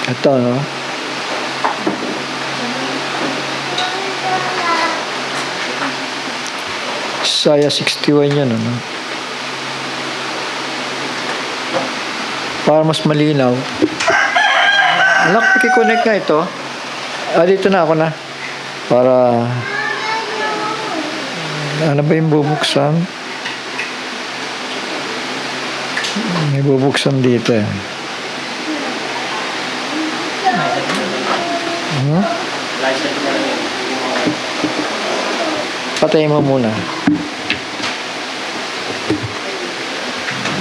Ito, no? Isaiah 61 yan, ano? Para mas malinaw. Anak, pakiconnect nga ito. Dito na ako na. Para, ano ba yung bubuksan? May bubuksan dito eh. Patayin mo muna.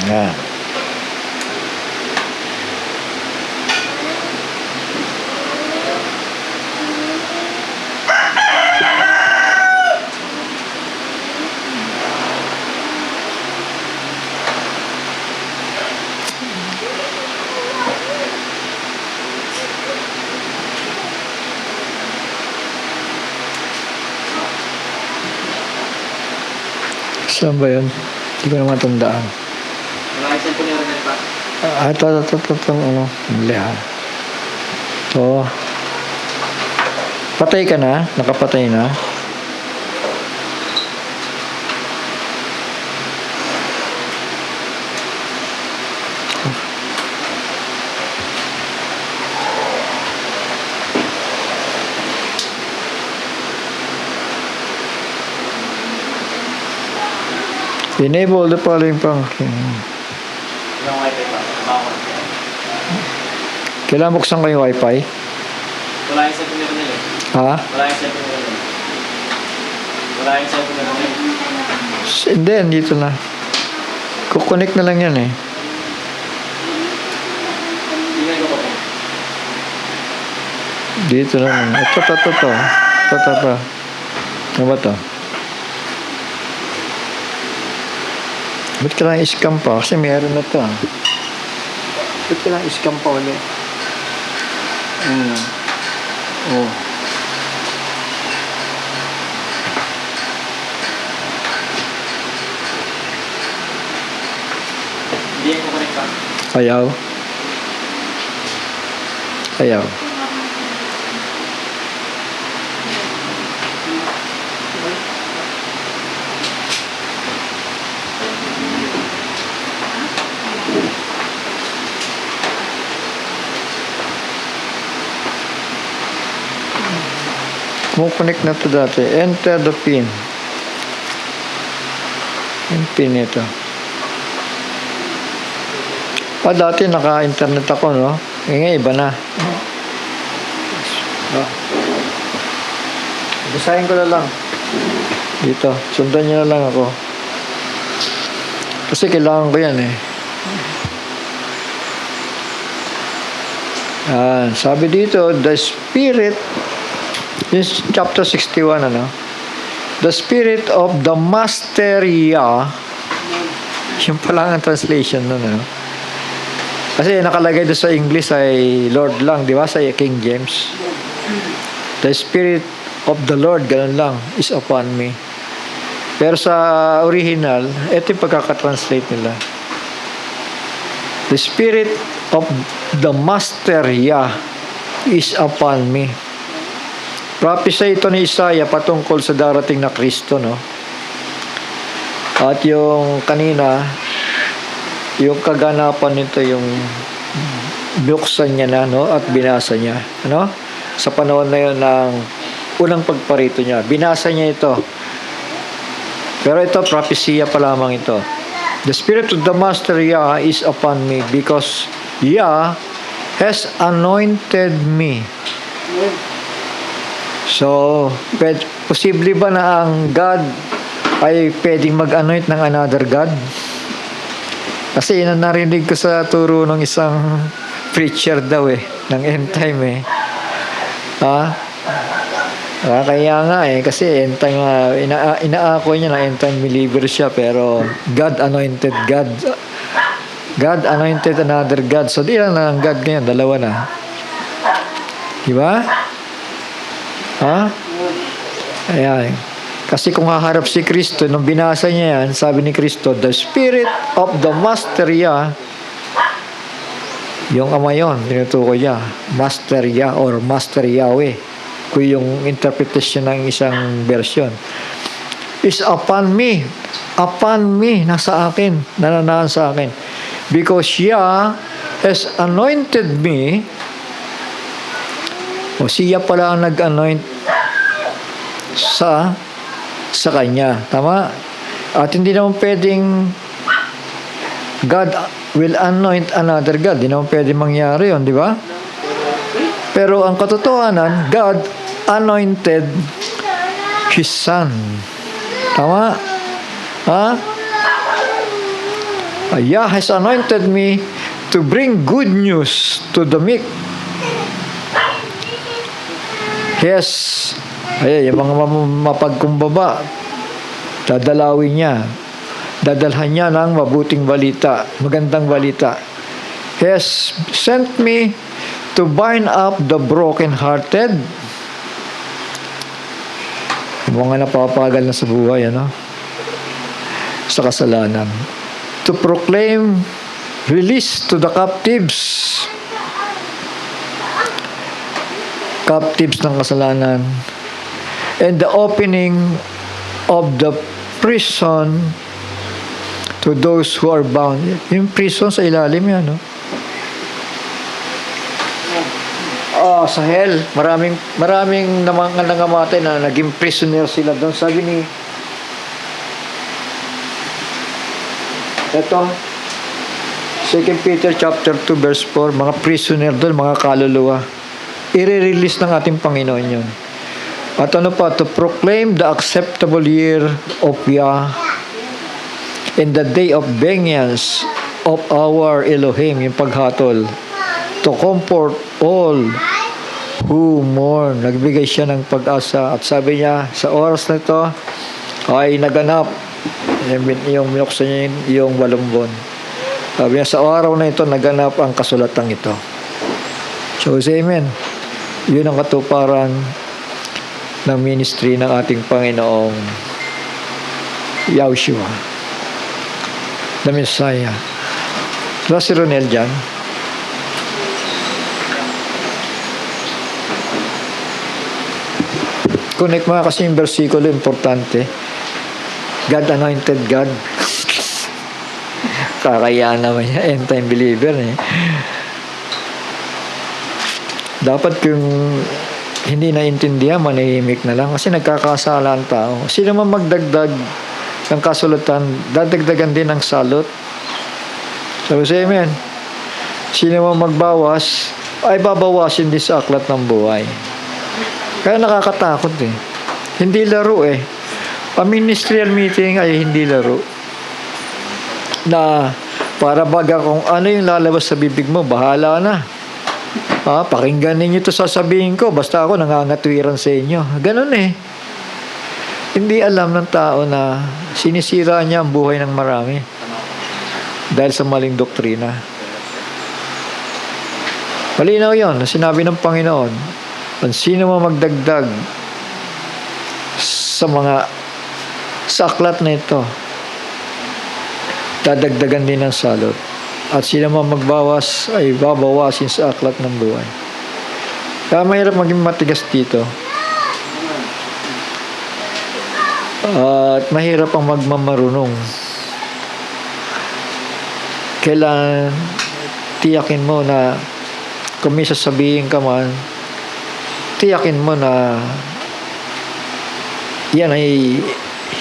Yan. Saan ba yun? Hindi ko naman tandaan. Saan po niya rin pa? Ito, ano, muli ha. Ito. Patay ka na? Nakapatay na? Enable the following function. Yung wifi pa. Bawal. Kailangan buksan ko yung wifi? Wala yung cellphone nila nila. Ha? Wala yung cellphone nila nila. Wala yung cellphone nila nila. Hindi, dito na. Kukonek na lang yan eh. Tingnan ko pa. Dito na lang. Ito. Ano ba to? Ba't kailangan i-scam pa? Kasi meron na to. Ba't kailangan i-scam pa ulit? Oh. Hindi yan kukunik pa. Ayaw. Kumukonek na to dati. Enter the pin. Yung pin ito. Dati naka-internet ako, no? Ngayon, iba na. Basahin ko na lang. Dito. Sundan nyo na lang ako. Kasi kailangan ko yan, eh. Sabi dito, the spirit, this chapter 61, ano? The spirit of the master Yah, yung pala ang translation nun, ano? Kasi nakalagay doon sa English ay Lord lang, di ba? Sa King James. The spirit of the Lord, ganun lang, is upon me. Pero sa original, ito yung pagkakatranslate nila. The spirit of the master Yah is upon me. Prophecy ito ni Isaiah patungkol sa darating na Kristo, no? At yung kanina, yung kaganapan nito, yung binuksan niya na, no? At binasa niya, ano? Sa panahon na yun ng unang pagparito niya, binasa niya ito. Pero ito, propesya pa lamang ito. The spirit of the master Yah is upon me because Yah has anointed me. So, posible ba na ang God ay pwedeng mag-anoint ng another God? Kasi yun ang narinig ko sa turo ng isang preacher daw ng end time kaya nga kasi end time, inaako niya na end time believer siya, pero God anointed another God. So di lang ang God ngayon, dalawa na. Diba? Ayan. Kasi kung haharap si Kristo, nung binasa niya yan, sabi ni Kristo, the spirit of the master Yah Yung ama yon, tinutukoy niya, Master Yah or Master Yahweh. Kung yung interpretation ng isang version. Is upon me. Upon me, nasa akin, nananahan sa akin. Because Yah has anointed me. O siya pala ang nag-anoint sa kanya. Tama? At hindi naman pwedeng God will anoint another God. Hindi naman pwedeng mangyari yun, di ba? Pero ang katotohanan, God anointed His Son. Tama? Ha? Yah has anointed me to bring good news to the meek. Yes. Ay, yung mga mapagkumbaba, dadalawin niya. Dadalhan niya ng mabuting balita, magandang balita. He has sent me to bind up the broken-hearted. Mga napapagal na sa buhay, ano? Sa kasalanan. To proclaim release to the captives. Captives ng kasalanan. And the opening of the prison to those who are bound. Yung prison sa ilalim yan, no? Sa hell, maraming nangamatay na naging prisoner sila doon. Sabi ni ito 2 Peter chapter 2 verse 4, mga prisoner doon, mga kaluluwa, i-release ng ating Panginoon yun. At ano pa, to proclaim the acceptable year of Yah in the day of vengeance of our Elohim, yung paghatol, to comfort all who mourn. Nagbigay siya ng pag-asa. At sabi niya, sa oras na ito, ay naganap. Yung minuksan niya yung walumbon. Sabi niya, sa araw na ito, naganap ang kasulatang ito. So, say amen. Yun ang katuparan ng ministry ng ating Panginoong Yahushua, the Messiah. Wala si Ronel dyan? Connect mo kasi yung versikulo, importante. God anointed God. Kakaya naman yan, end time believer eh. Dapat kung hindi naintindihan, manahimik na lang kasi nagkakasala ang tao. Sino man magdagdag ng kasulatan, dadagdagan din ng salot. So, say amen. Sino man magbawas, ay babawasin din sa aklat ng buhay. Kaya nakakatakot eh. Hindi laro eh. A ministerial meeting ay hindi laro. Na para baga kung ano yung lalabas sa bibig mo, bahala na. Pakinggan ninyo ito sasabihin ko, basta ako nangangatwiran sa inyo. Ganun eh. Hindi alam ng tao na sinisira niya ang buhay ng marami dahil sa maling doktrina. Malinaw yun, sinabi ng Panginoon, kung sino mo magdagdag sa aklat na ito, dadagdagan din ng salot. At sino man magbawas ay babawasin sa aklat ng buhay. Kaya mahirap maging matigas dito. At mahirap ang magmamarunong. Kailangan tiyakin mo na kung may sasabihin ka man, tiyakin mo na yan ay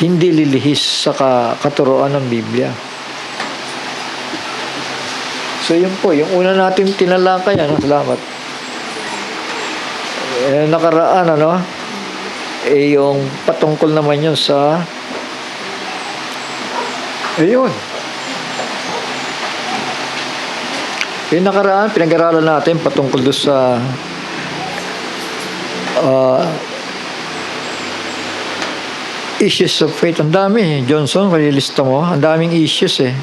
hindi lilihis sa katuroan ng Biblia. So yun po, yung una natin tinalakay, salamat. Nakaraan, yung patungkol naman yun sa ayun. Yung nakaraan, pinag-aralan natin patungkol doon sa issues of faith. Ang dami, Johnson, kalilista mo. Ang daming issues eh.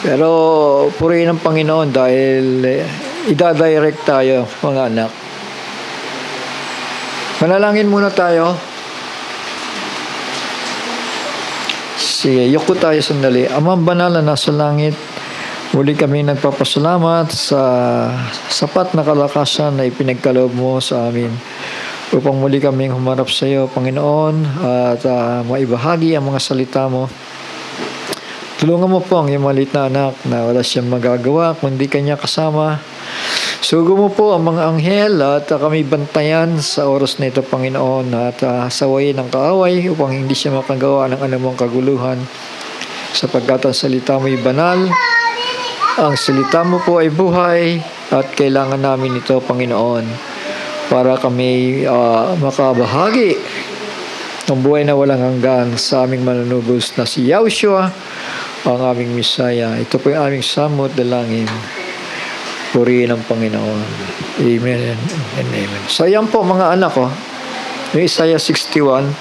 Pero purihin ng Panginoon dahil idadirect tayo, mga anak. Manalangin muna tayo. Sige, yuko tayo sandali. Amang banal na nasa langit, Muli kami nagpapasalamat sa sapat na kalakasan na ipinagkaloob mo sa amin upang muli kaming humarap sa iyo, Panginoon, at maibahagi ang mga salita mo. Tulungan mo po ang iyong maliit na anak na wala siyang magagawa kundi kanya kasama. Sugo mo po ang mga anghel at kami bantayan sa oras na ito, Panginoon, at sawayin ang kaaway upang hindi siya makagawa ng anumang kaguluhan, sapagkat ang salita mo'y banal. Ang salita mo po ay buhay at kailangan namin ito, Panginoon, para kami makabahagi ng buhay na walang hanggan sa aming manunubos na si Yahushua, ang aming Misaya. Ito po yung aming samot dalangin. Purihin ang Panginoon. Amen and amen. So yan po mga anak ko, yung Isaiah 61,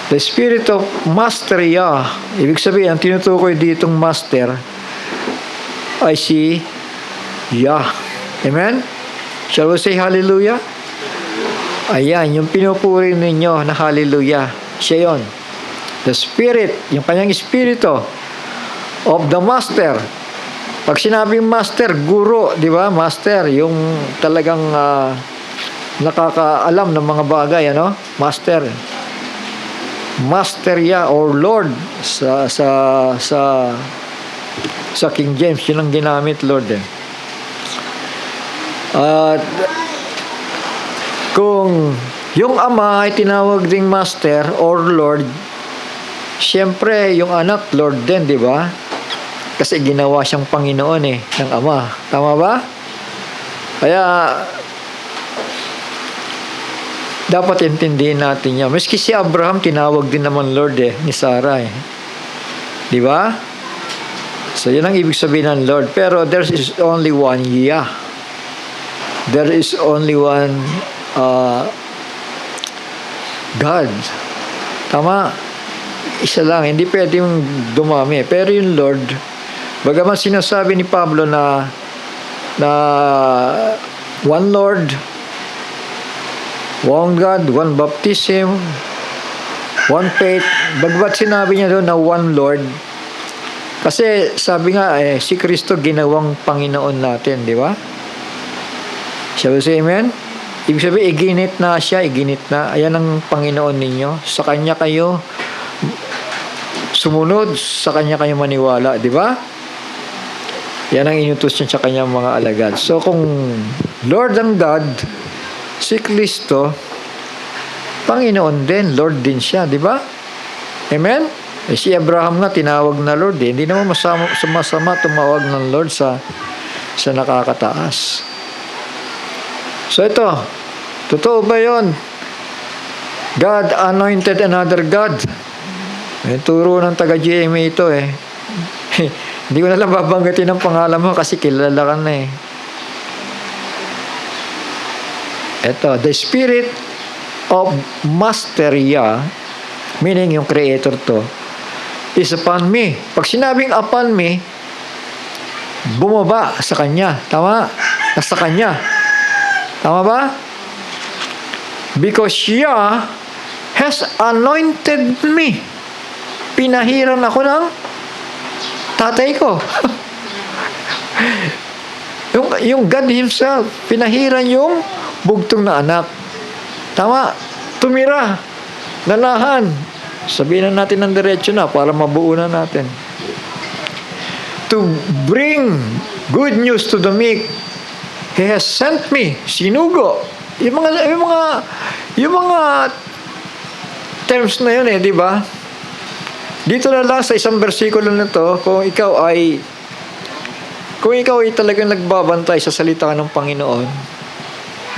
the spirit of master Yah. Ibig sabihin, ang tinutukoy ditong master ay si Yah. Amen? Shall we say hallelujah? Ayan, yung pinupuri ninyo na hallelujah. Siya yun. The spirit, yung kanyang espiritu of the master. Pag sinabing master, guro, di ba? Master, yung talagang nakakaalam ng mga bagay, ano? Master. Master Yah or Lord sa King James, yun ang ginamit, Lord. At kung yung ama ay tinawag ding Master or Lord, siyempre yung anak Lord din, di ba? Kasi ginawa siyang Panginoon ng ama. Tama ba? Kaya dapat intindihin natin yan. Maski si Abraham, tinawag din naman Lord ni Sarah. Di ba? So, yun ang ibig sabihin ng Lord. Pero there is only one Yah. There is only one God. Tama? Isa lang. Hindi pwedeng dumami. Pero yung Lord, bagaman sinasabi ni Pablo na one Lord, one God, one baptism, one faith. Bagamat sinabi niya doon na one Lord, kasi sabi nga, si Kristo ginawang Panginoon natin, di ba? Shall we say amen? Ibig sabihin, iginit na siya, iginit na. Ayan ang Panginoon ninyo. Sa Kanya kayo sumunod, sa Kanya kayo maniwala, di ba? Yan ang inutos niya sa Kanyang mga alagad. So, kung Lord ang God, si Kristo, Panginoon din, Lord din siya, di ba? Amen? Si Abraham nga tinawag na Lord. Hindi naman masama tumawag ng Lord sa nakakataas. So ito, totoo ba yun? God anointed another God. Turo ng taga-GMA ito Hindi ko na lang babanggitin ang pangalan mo kasi kilala ka na Ito, the spirit of Master Yah, meaning yung creator to, is upon me. Pag sinabing upon me, bumaba sa Kanya. Tama? Nasa Kanya. Tama ba? Because Yah has anointed me. Pinahiran ako ng tatay ko. yung God Himself, pinahiran yung bugtong na anak. Tama? Tumira. Nanahan. Sabihin na natin ng diretso na para mabuo na natin. To bring good news to the meek, He has sent me. Sinugo. Yung mga terms na yun di ba? Dito na lang sa isang bersikulo na to, kung ikaw ay talagang nagbabantay sa salita ng Panginoon,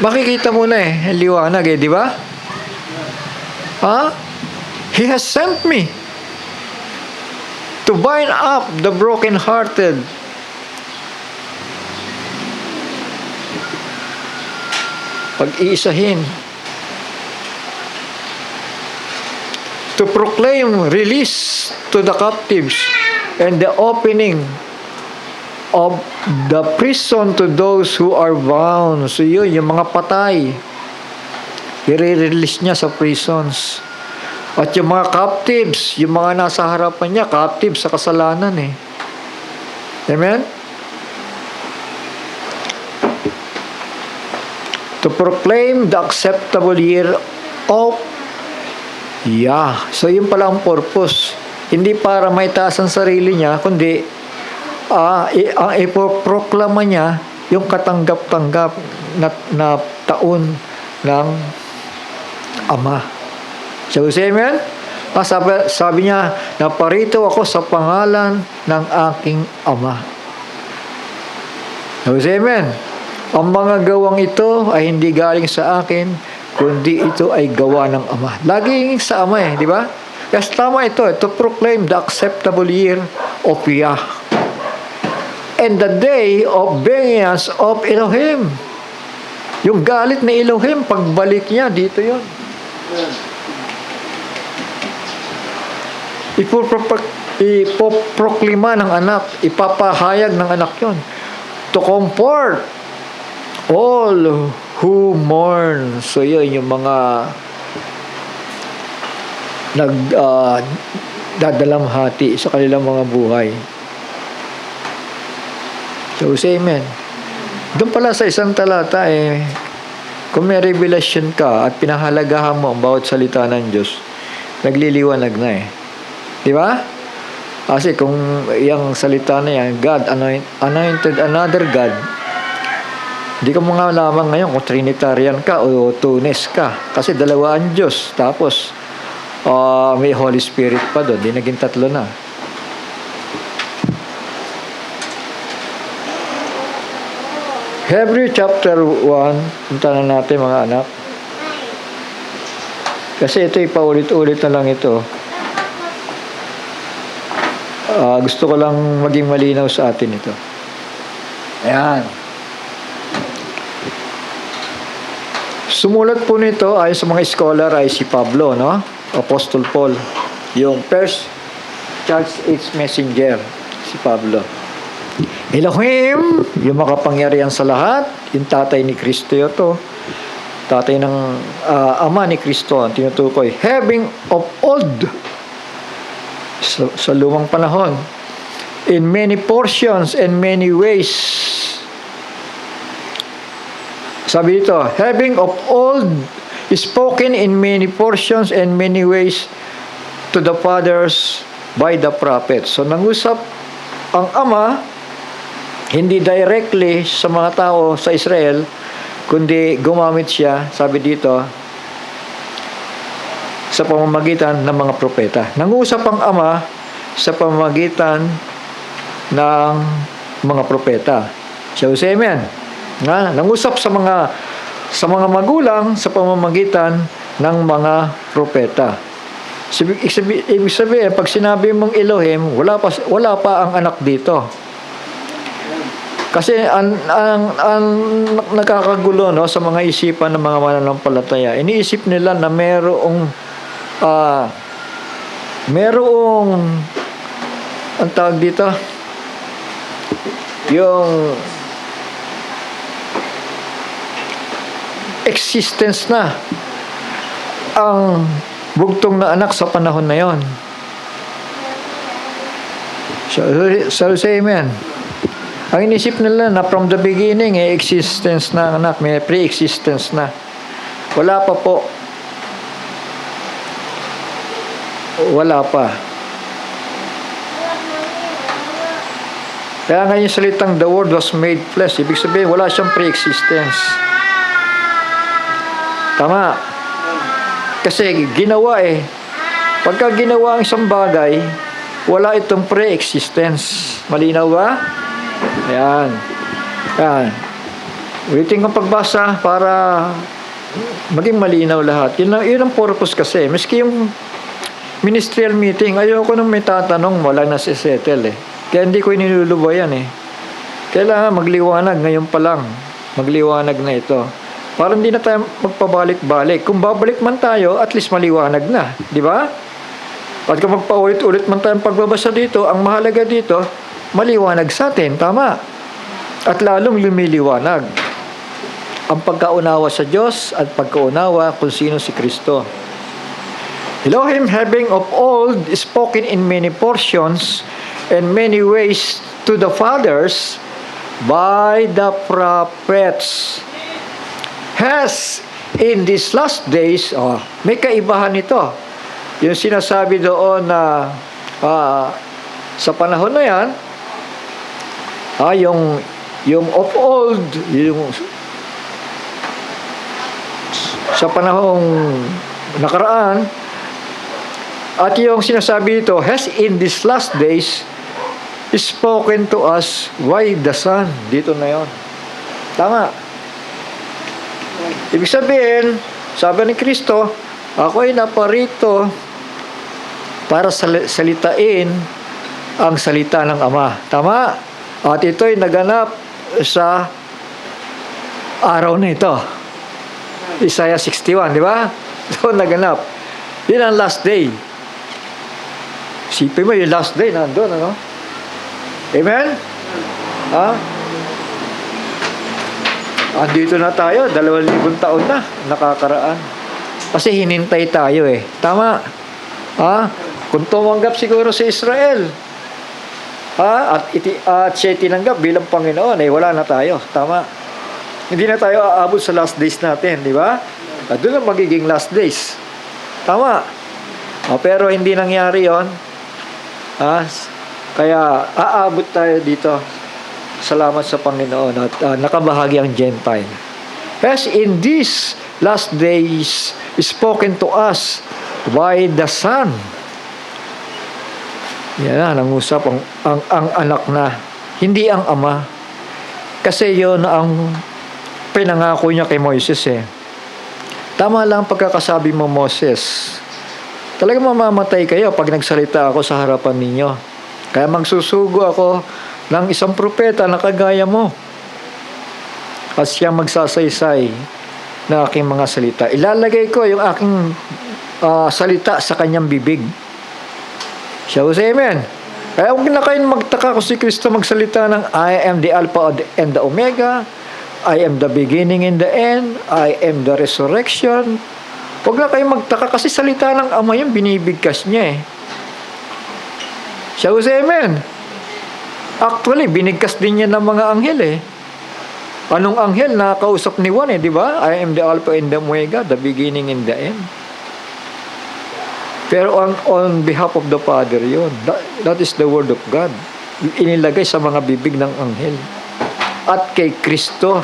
makikita mo na liwanag di ba? He has sent me to bind up the brokenhearted, pag-iisahin, to proclaim release to the captives and the opening of the prison to those who are bound. So yun, yung mga patay, i-release niya sa prisons. At yung mga captives, yung mga nasa harapan niya, captives sa kasalanan Amen? To proclaim the acceptable year of Yah. So, yun pala ang purpose. Hindi para may taas ang sarili niya, kundi ang ipoproklama niya yung katanggap-tanggap na taon ng Ama. So, amen? Sabi niya, naparito ako sa pangalan ng aking Ama. So, amen? Ang mga gawang ito ay hindi galing sa akin, kundi ito ay gawa ng Ama. Laging sa Ama di ba? Yes, tama ito. To proclaim the acceptable year of Yah. And the day of vengeance of Elohim. Yung galit ni Elohim, pagbalik niya, dito yun. Ipoproklima ng anak, ipapahayag ng anak yon. To comfort all who mourn. So yun, yung mga nagdadalamhati sa kanilang mga buhay. So, say amen. Doon pala sa isang talata, kung may revelation ka at pinahalagahan mo ang bawat salita ng Diyos, nagliliwanag na Di ba? Kasi kung yung salita na yan, God anointed another God, hindi ka mga lamang ngayon kung Trinitarian ka o Tunis ka. Kasi dalawa ang Diyos. Tapos, may Holy Spirit pa doon. Di naging tatlo na. Hebrew chapter 1, punta na natin mga anak. Kasi ito paulit-ulit na lang ito. Gusto ko lang maging malinaw sa atin ito. Ayan. Sumulat po nito ay sa mga scholar ay si Pablo, no? Apostle Paul. Yung first Charles H. Messenger, si Pablo. Elohim, yung makapangyarihan sa lahat, yung tatay ni Kristo ito. Tatay ng ama ni Kristo, ang tinutukoy. Having of old, sa lumang panahon, in many portions and many ways. Sabi dito, having of old spoken in many portions and many ways to the fathers by the prophets. So, nangusap ang Ama, hindi directly sa mga tao sa Israel, kundi gumamit siya, sabi dito, sa pamamagitan ng mga propeta. Nangusap ang Ama sa pamamagitan ng mga propeta. So, say amen. Nangusap sa mga magulang sa pamamagitan ng mga propeta. Ibig sabihin, pag sinabi mong Elohim, wala pa ang anak dito. Kasi ang nakakagulo sa mga isipan ng mga mananampalataya, iniisip nila na merong ang tawag dito, yung existence na ang bugtong na anak sa panahon na yon. So say amen. Ang inisip nila na from the beginning, existence na anak, may pre-existence na. Wala pa po. Wala pa. Kaya nga yung salitang the word was made flesh. Ibig sabihin, wala siyang pre-existence. Tama. Kasi ginawa Pagka ginawa ang isang bagay, wala itong pre-existence. Malinaw ba? Ayan. Ulitin kong pagbasa para maging malinaw lahat. Yun ang purpose kasi. Miski yung ministerial meeting, ayoko nang may tatanong, wala na si settle Kaya hindi ko inilulubayan Kailangan magliwanag ngayon pa lang. Magliwanag na ito. Para hindi na tayo magpabalik-balik. Kung babalik man tayo, at least maliwanag na. Di ba? At kung magpaulit-ulit man tayong pagbabasa dito, ang mahalaga dito, maliwanag sa atin. Tama. At lalong lumiliwanag ang pagkaunawa sa Diyos at pagkaunawa kung sino si Kristo. Elohim having of old spoken in many portions and many ways to the fathers by the prophets, has in these last days, may kaibahan ito. Yung sinasabi doon na sa panahon na yan, yung of old, yung sa panahong nakaraan, at yung sinasabi dito, has in these last days spoken to us by the Son. Dito na yon. Tama. Ibig sabihin, sabi ni Kristo, ako ay naparito para salitain ang salita ng Ama. Tama? At ito'y naganap sa araw na ito. Isaiah 61, di ba? So, naganap. Yun ang last day. Sipin mo, yung last day nandun, ano? Amen? Ha? Andito na tayo, 2,000 taon na nakakaraan. Kasi hinintay tayo eh. Tama? Ha? Kung tumanggap siguro si Israel, at siya tinanggap bilang Panginoon, wala na tayo. Tama? Hindi na tayo aabot sa last days natin, di ba? At doon ang magiging last days. Tama? Pero hindi nangyari yon. Kaya aabot tayo dito. Salamat sa Panginoon at nakabahagi ang Gentile. As in these last days spoken to us by the Son. Yan na, nangusap ang anak na, hindi ang Ama. Kasi yon ang pinangako niya kay Moises eh. Tama lang pagkakasabi mo, Moses. Talagang mamamatay kayo pag nagsalita ako sa harapan ninyo. Kaya magsusugo ako ng isang propeta na kagaya mo. At siya magsasaysay na aking mga salita. Ilalagay ko yung aking salita sa kanyang bibig. Siya ko say amen. Kaya huwag na kayong magtaka kung si Kristo magsalita ng I am the Alpha and the Omega. I am the beginning and the end. I am the resurrection. Huwag na kayong magtaka kasi salita ng Ama yung binibigkas niya eh. Siya ko say amen. Actually, binigkas din niya ng mga anghel eh. Anong anghel? Nakakausap ni Juan eh, di ba? I am the Alpha and the Omega, the beginning and the end. Pero on behalf of the Father yun. That is the Word of God. Inilagay sa mga bibig ng anghel. At kay Kristo.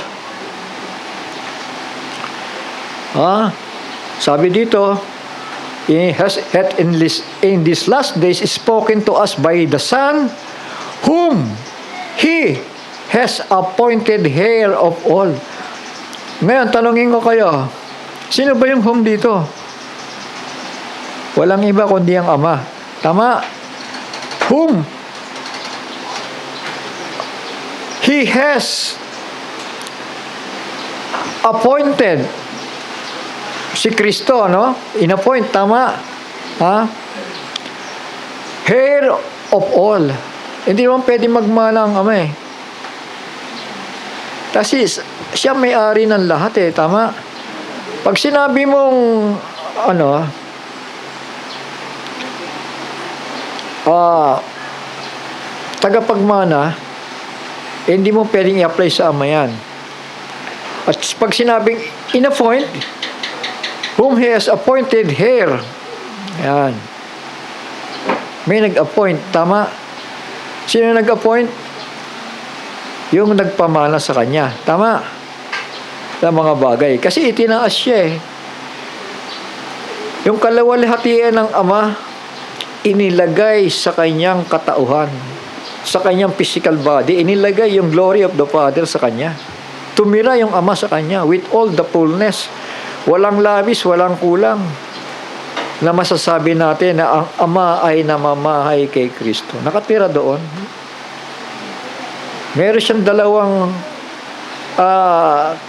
Sabi dito, in these last days spoken to us by the Son, whom He has appointed heir of all. Ngayon, tanungin ko kayo, sino ba yung whom dito? Walang iba kundi ang Ama. Tama? Whom He has appointed. Si Kristo, no? In-appoint, tama? Heir of all. Hindi naman pwede magmana ang Ama eh. Kasi siya may-ari ng lahat eh, tama? Pag sinabi mong tagapagmana, hindi mo pwedeng i-apply sa Ama yan. At pag sinabing in-appoint, whom He has appointed heir, yan. May nag-appoint, tama? Sino nag-appoint? Yung nagpamana sa kanya. Tama? Sa mga bagay. Kasi itinaas siya eh. Yung kalawalhatian ng Ama, inilagay sa kanyang katauhan. Sa kanyang physical body. Inilagay yung glory of the Father sa kanya. Tumira yung Ama sa kanya with all the fullness. Walang labis, walang kulang. Na masasabi natin na ang Ama ay namamahay kay Kristo. Nakatira doon. Meron siyang dalawang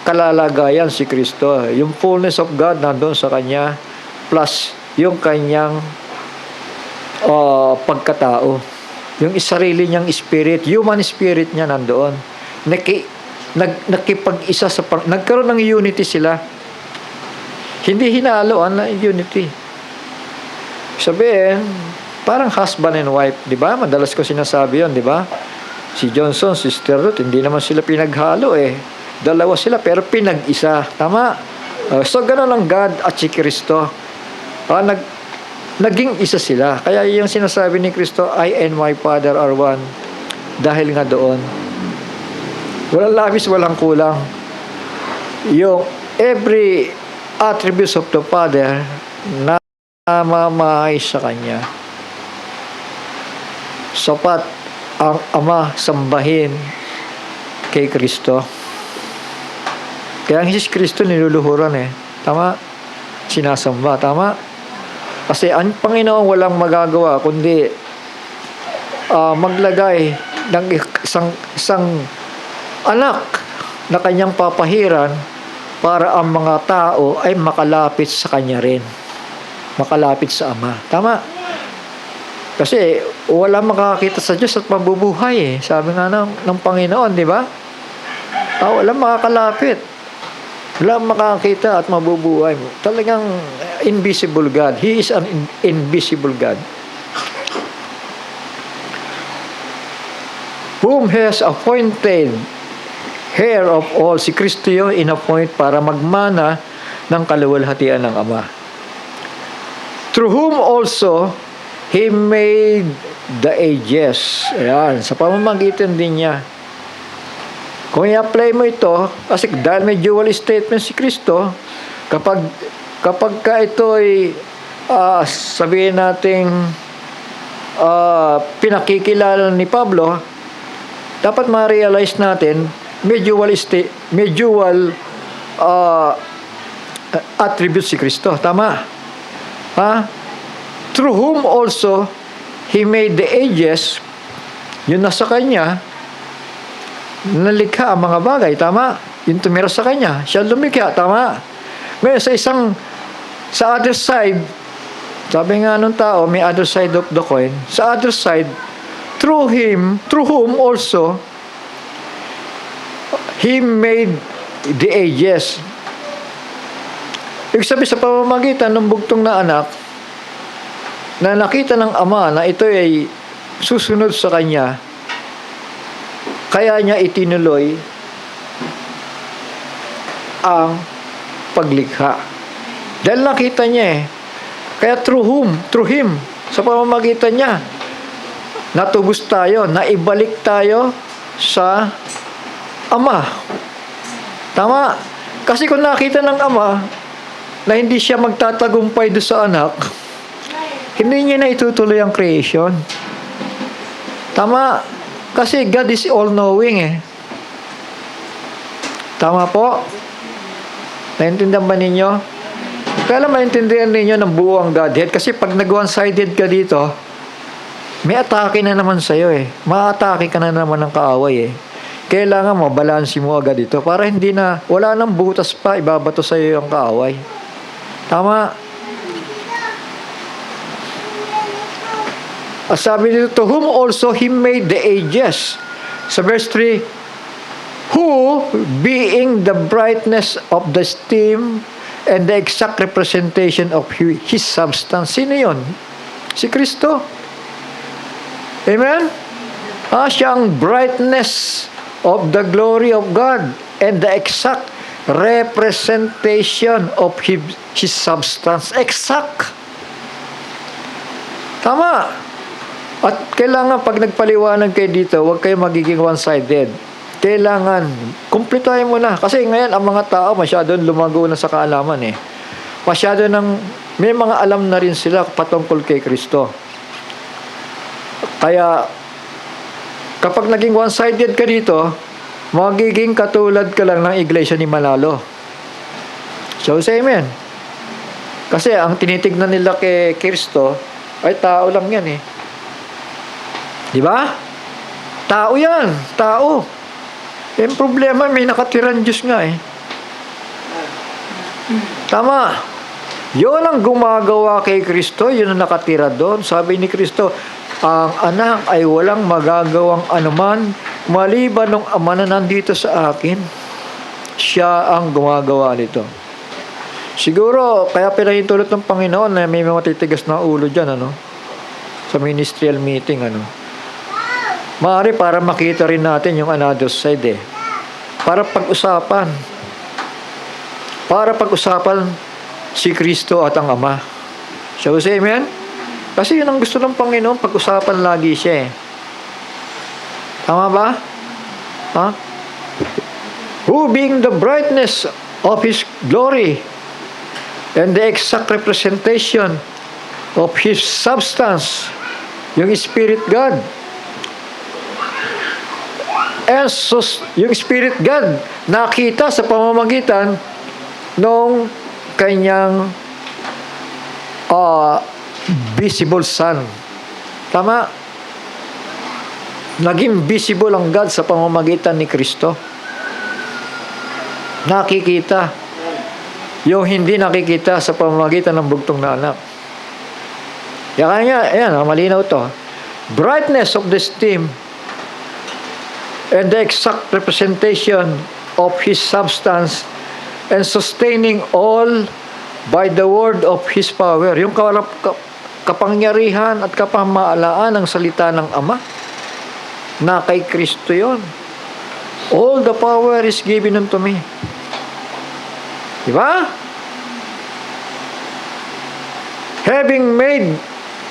kalalagayan si Kristo. Yung fullness of God nandun sa kanya plus yung kanyang pagkatao. Yung sarili niyang spirit, human spirit niya nandoon. Nakipag-isa nagkaroon ng unity sila. Hindi hinalo na unity. Sabihin, parang husband and wife, di ba? Madalas ko sinasabi yun, di ba? Si Johnson, Sister Ruth, hindi naman sila pinaghalo eh. Dalawa sila pero pinag-isa. Tama? So, ganun ang God at si Kristo. Naging isa sila. Kaya yung sinasabi ni Kristo, I and my Father are one. Dahil nga doon. Walang labis, walang kulang. Yung every attributes of the Father na mamahay sa Kanya. Sapat ang Ama sambahin kay Kristo. Kaya ang Jesus Kristo niluluhuran eh. Tama? Sinasamba. Tama? Kasi ang Panginoon walang magagawa kundi maglagay ng isang anak na kanyang papahiran para ang mga tao ay makalapit sa kanya rin. Makalapit sa Ama. Tama? Kasi wala makakakita sa Diyos at mabubuhay eh. Sabi nga ng Panginoon, di ba? Wala makakalapit. Wala makakita at mabubuhay mo. Talagang invisible God. He is an invisible God. Whom has appointed heir of all, si Kristo yung inappoint para magmana ng kaluwalhatian ng Ama. Through whom also He made the ages. Ayan, sa pamamagitan din niya. Kung i-apply mo ito, kasi dahil may dual statement si Kristo, kapag ka ito ay sabihin nating pinakikilala ni Pablo, dapat ma-realize natin may dual attributes si Kristo. Tama? Ha? Through whom also He made the ages, yun nasa Kanya, nalikha ang mga bagay. Tama? Yung tumira sa Kanya. Siya lumikha. Tama? Ngayon, sa other side, sabi nga nung tao, may other side of the coin. Sa other side, through whom also, He made the ages. Ibig sabihin, sa pamamagitan ng bugtong na anak, na nakita ng Ama na ito ay susunod sa Kanya, kaya niya itinuloy ang paglikha. Dahil nakita niya eh. Kaya through him, sa pamamagitan niya, natubos tayo, naibalik tayo sa Ama. Tama? Kasi kung nakita ng Ama na hindi siya magtatagumpay doon sa anak, hindi niya na itutuloy ang creation. Tama? Kasi God is all-knowing eh. Tama po? Naintindihan ba ninyo? Kaya lang maintindihan ninyo ng buo ang Godhead. Kasi pag nag-one-sided ka dito, may atake na naman sa'yo eh. Ma-atake ka na naman ng kaaway eh. Kailangan mo, balansi mo agad ito para hindi na, wala nang butas pa, ibabato sa'yo yung kaaway. Tama? Sabi dito, to whom also He made the ages. Sa verse 3, who, being the brightness of the steam and the exact representation of His substance. Sino yun? Si Kristo. Amen? Siya ang brightness of the glory of God and the exact representation of His substance. Exact. Tama. At kailangan pag nagpaliwanag kayo dito, huwag kayo magiging one-sided. Kailangan, kumplituhin mo na. Kasi ngayon, ang mga tao masyadong lumago na sa kaalaman eh. May mga alam na rin sila patungkol kay Kristo. Kaya, kapag naging one-sided ka dito, magiging katulad ka lang ng iglesia ni Manalo. So, say amen. Kasi ang tinitignan nila kay Kristo, ay tao lang yan eh. Di ba? Tao yan. Tao. Yung problema, may nakatirang Diyos nga eh. Tama. Yun ang gumagawa kay Kristo. Yun ang nakatira doon. Sabi ni Kristo, ang anak ay walang magagawang anuman maliban ng Ama na nandito sa akin. Siya ang gumagawa nito. Siguro, kaya pinahintulot ng Panginoon na may mga titigas na ulo dyan, sa ministerial meeting, Maaari para makita rin natin yung another side eh. Para pag-usapan. Para pag-usapan si Kristo at ang Ama. Shall we say amen? Kasi yun ang gusto ng Panginoon, pag-usapan lagi siya eh. Tama ba? Ha? Who being the brightness of His glory and the exact representation of His substance, yung Spirit God. And so, yung Spirit God nakita sa pamamagitan ng kanyang visible Son. Tama? Naging visible ang God sa pamamagitan ni Kristo. Nakikita. Yung hindi nakikita sa pamamagitan ng bugtong na anak. Kaya ayan, malinaw to. Brightness of the steam and the exact representation of His substance and sustaining all by the word of His power. Yung kapangyarihan at kapamahalaan ng salita ng Ama na kay Kristo yon. All the power is given unto me. Diba? Having made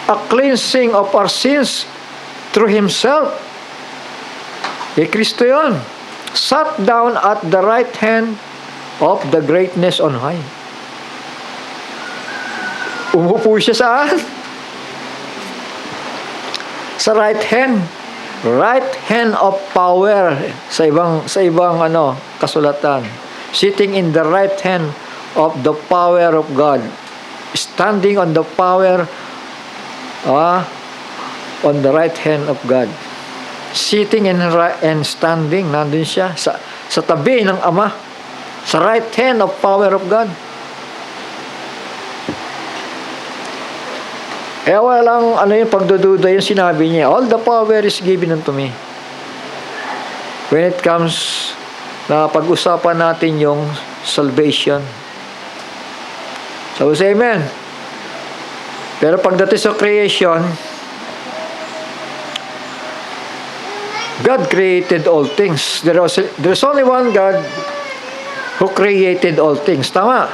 a cleansing of our sins through Himself. Kay Kristo yon. Sat down at the right hand of the greatness on high. Umupo siya saan? Sa right hand. Right hand of power sa ibang kasulatan. Sitting in the right hand of the power of God. Standing on the power on the right hand of God. Sitting and standing, nandun siya sa tabi ng Ama, sa right hand of power of God. Kaya walang yung pagdududa yung sinabi niya, all the power is given unto me. When it comes na pag-usapan natin yung salvation. So say amen. Pero pagdating sa creation, God created all things. There's only one God who created all things. Tama.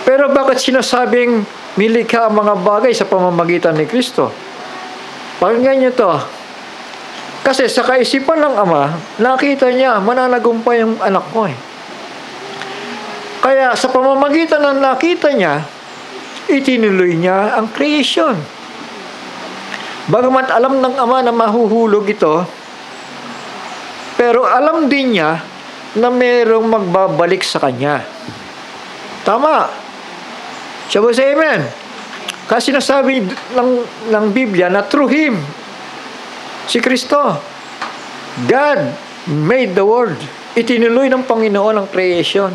Pero bakit sinasabing nilikha ang mga bagay sa pamamagitan ni Kristo? Pakinggan niyo to. Kasi sa kaisipan ng Ama, nakita niya, mananagumpay yung anak ko eh. Kaya sa pamamagitan ng nakita niya, itinuloy niya ang creation. Bagamat alam ng Ama na mahuhulog ito, pero alam din niya na mayroong magbabalik sa kanya. Tama. Shall we say amen? Kasi sinasabi ng Biblia na through Him, si Kristo, God made the world. Itinuloy ng Panginoon ang creation.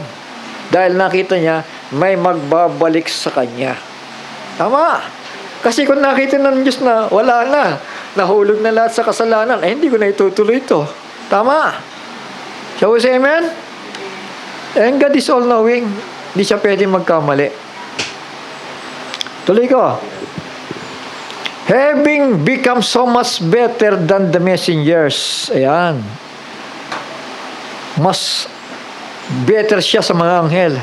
Dahil nakita niya, may magbabalik sa Kanya. Tama. Kasi kung nakita ng Diyos na wala na, nahulog na lahat sa kasalanan, hindi ko na itutuloy ito. Tama. Shall we say amen? And God is all-knowing. Hindi siya pwedeng magkamali. Tuloy ko. Having become so much better than the messengers. Ayan. Mas better siya sa mga anghel.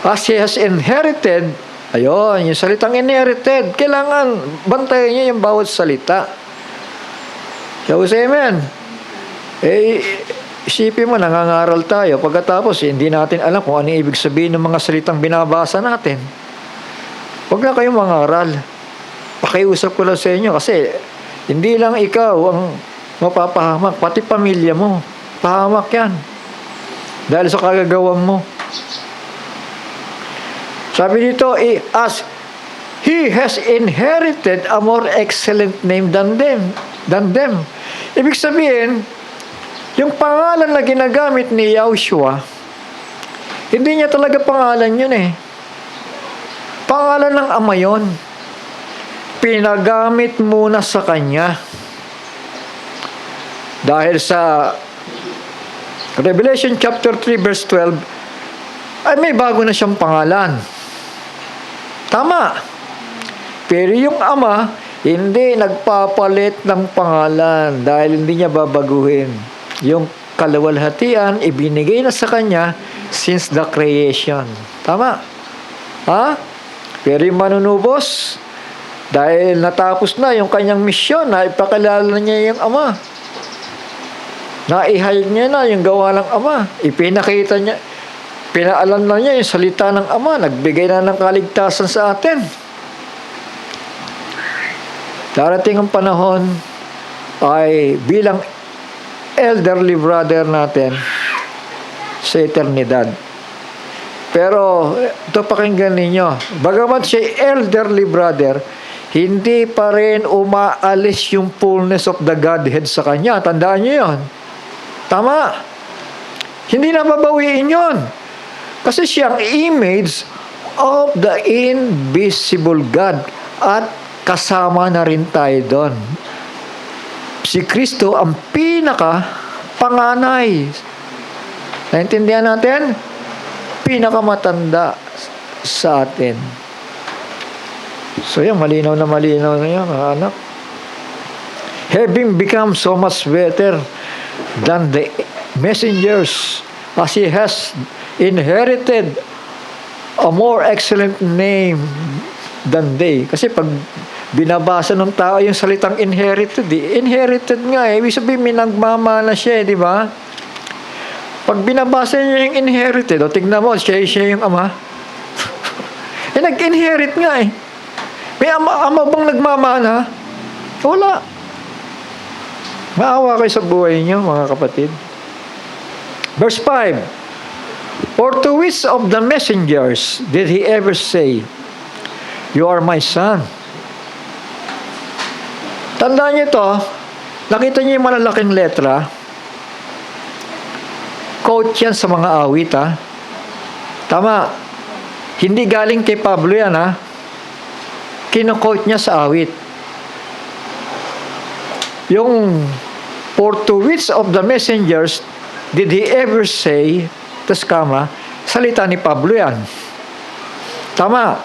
As He has inherited, ayun, yung salitang inherited, kailangan bantayan niya yung bawat salita. Shall we say amen? Isipin mo, nangangaral tayo. Pagkatapos, hindi natin alam kung ano ibig sabihin ng mga salitang binabasa natin. Huwag na kayong mangaral. Pakiusap ko lang sa inyo kasi hindi lang ikaw ang mapapahamak, pati pamilya mo. Pahamak yan. Dahil sa kagagawan mo. Sabi dito, as He has inherited a more excellent name than them. Ibig sabihin, yung pangalan na ginagamit ni Yahushua, hindi niya talaga pangalan yun eh. Pangalan ng Ama yun. Pinagamit muna sa Kanya. Dahil sa Revelation chapter 3 verse 12, ay may bago na siyang pangalan. Tama. Pero yung Ama, Hindi nagpapalit ng pangalan dahil hindi niya babaguhin. Yung kaluwalhatian, ibinigay na sa kanya since the creation. Tama? Ha? Pero yung manunubos, dahil natapos na yung kanyang misyon, na ipakilala niya yung Ama. Naihayag niya na yung gawa ng Ama. Ipinakita niya, pinaalam na niya yung salita ng Ama. Nagbigay na ng kaligtasan sa atin. Darating ang panahon ay bilang elderly brother natin sa eternidad. Pero ito pakinggan ninyo, bagamat siya elderly brother, hindi pa rin umaalis yung fullness of the Godhead sa kanya. Tandaan niyo yun. Tama. Hindi na babawiin yun. Kasi siya ang image of the invisible God. At kasama na rin tayo doon. Si Kristo ang pinaka-panganay. Naintindihan natin? Pinakamatanda sa atin. So yan, malinaw na yan, mga anak. Having become so much better than the messengers, as he has inherited a more excellent name than they. Kasi pag binabasa ng tao yung salitang inherited, inherited nga eh. Ibig sabihin, may nagmamana siya eh, di ba? Pag binabasa niya yung inherited, o tignan mo, siya yung Ama. Eh, nag-inherit nga eh. May ama bang nagmamana? Wala. Maawa kayo sa buhay niyo, mga kapatid. Verse 5. For to which of the messengers did he ever say, "You are my son"? Tandaan niyo ito, nakita niyo yung malalaking letra, quote yan sa mga awit, ha? Tama. Hindi galing kay Pablo yan, ha? Kino-quote niya sa awit. Yung, for to which of the messengers did he ever say, tas kama, salita ni Pablo yan. Tama.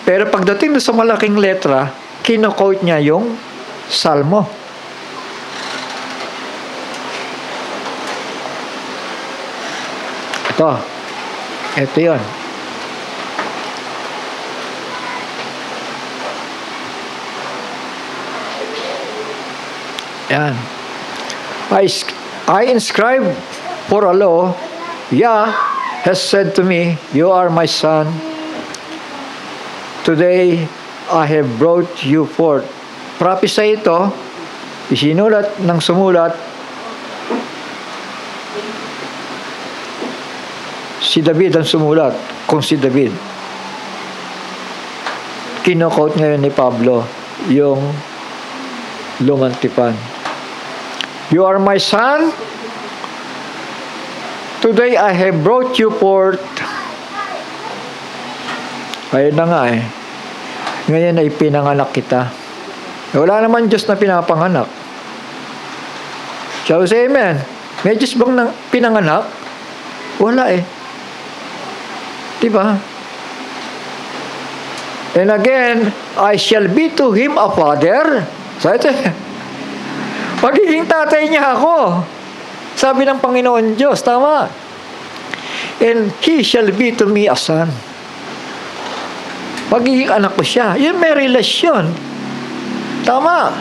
Pero pagdating doon sa malaking letra, kino-quote niya yung Salmo. Ito yun. Yan. I inscribe for a law, Yah has said to me, "You are my son. Today I have brought you forth." Prophecy ito, isinulat ng sumulat si David ang sumulat, kung si David. Kino-quote ngayon ni Pablo yung lumang tipan. "You are my son. Today I have brought you forth." Ayun na nga eh. Ngayon ay pinanganak kita. Wala naman Diyos na pinapanganak. Shall we say amen? May Diyos bang pinanganak? Wala eh. Diba? And again, I shall be to him a father. So ito, pagiging tatay niya ako. Sabi ng Panginoon Diyos, tama. And he shall be to me a son. Pagiging anak ko siya. Yun may relasyon. Tama.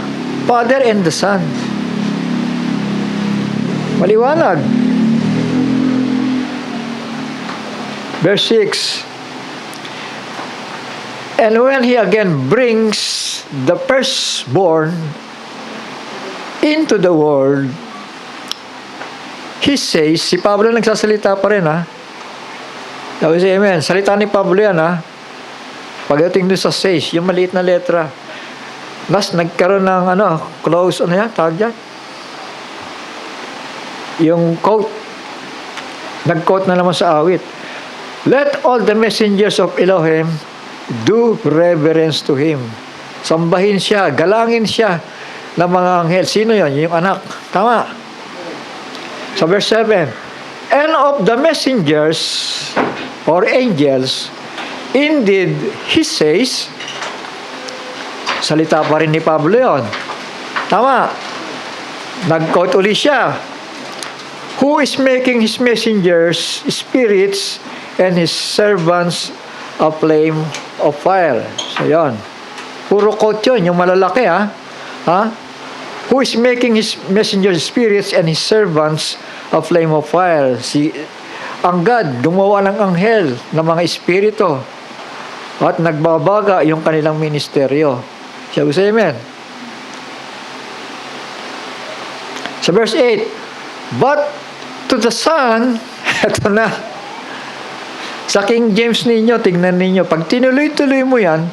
Father and the Son. Maliwanag. Verse 6. And when he again brings the firstborn into the world, he says, si Pablo nagsasalita pa rin, ha? Sabi siya, amen. Salita ni Pablo yan, ha? Pagdating doon sa says, yung maliit na letra. Last, nagkaroon ng close, tawag dyan? Yung quote. Nag-quote na naman sa awit. Let all the messengers of Elohim do reverence to him. Sambahin siya, galangin siya ng mga anghel. Sino yon? Yung anak. Tama. Sa verse 7. And of the messengers or angels, indeed, he says, salita pa rin ni Pablo yon. Tama. Nag-quote uli siya. Who is making his messengers spirits and his servants a flame of fire. So, yon. Puro quote yun, yung malalaki, ha? Who is making his messengers spirits and his servants a flame of fire. Ang God, gumawa ng anghel ng mga espiritu at nagbabaga yung kanilang ministeryo. Siya ko sa amen. Sa verse 8, but to the Son, eto na, sa King James ninyo, tignan ninyo, pag tinuloy-tuloy mo yan,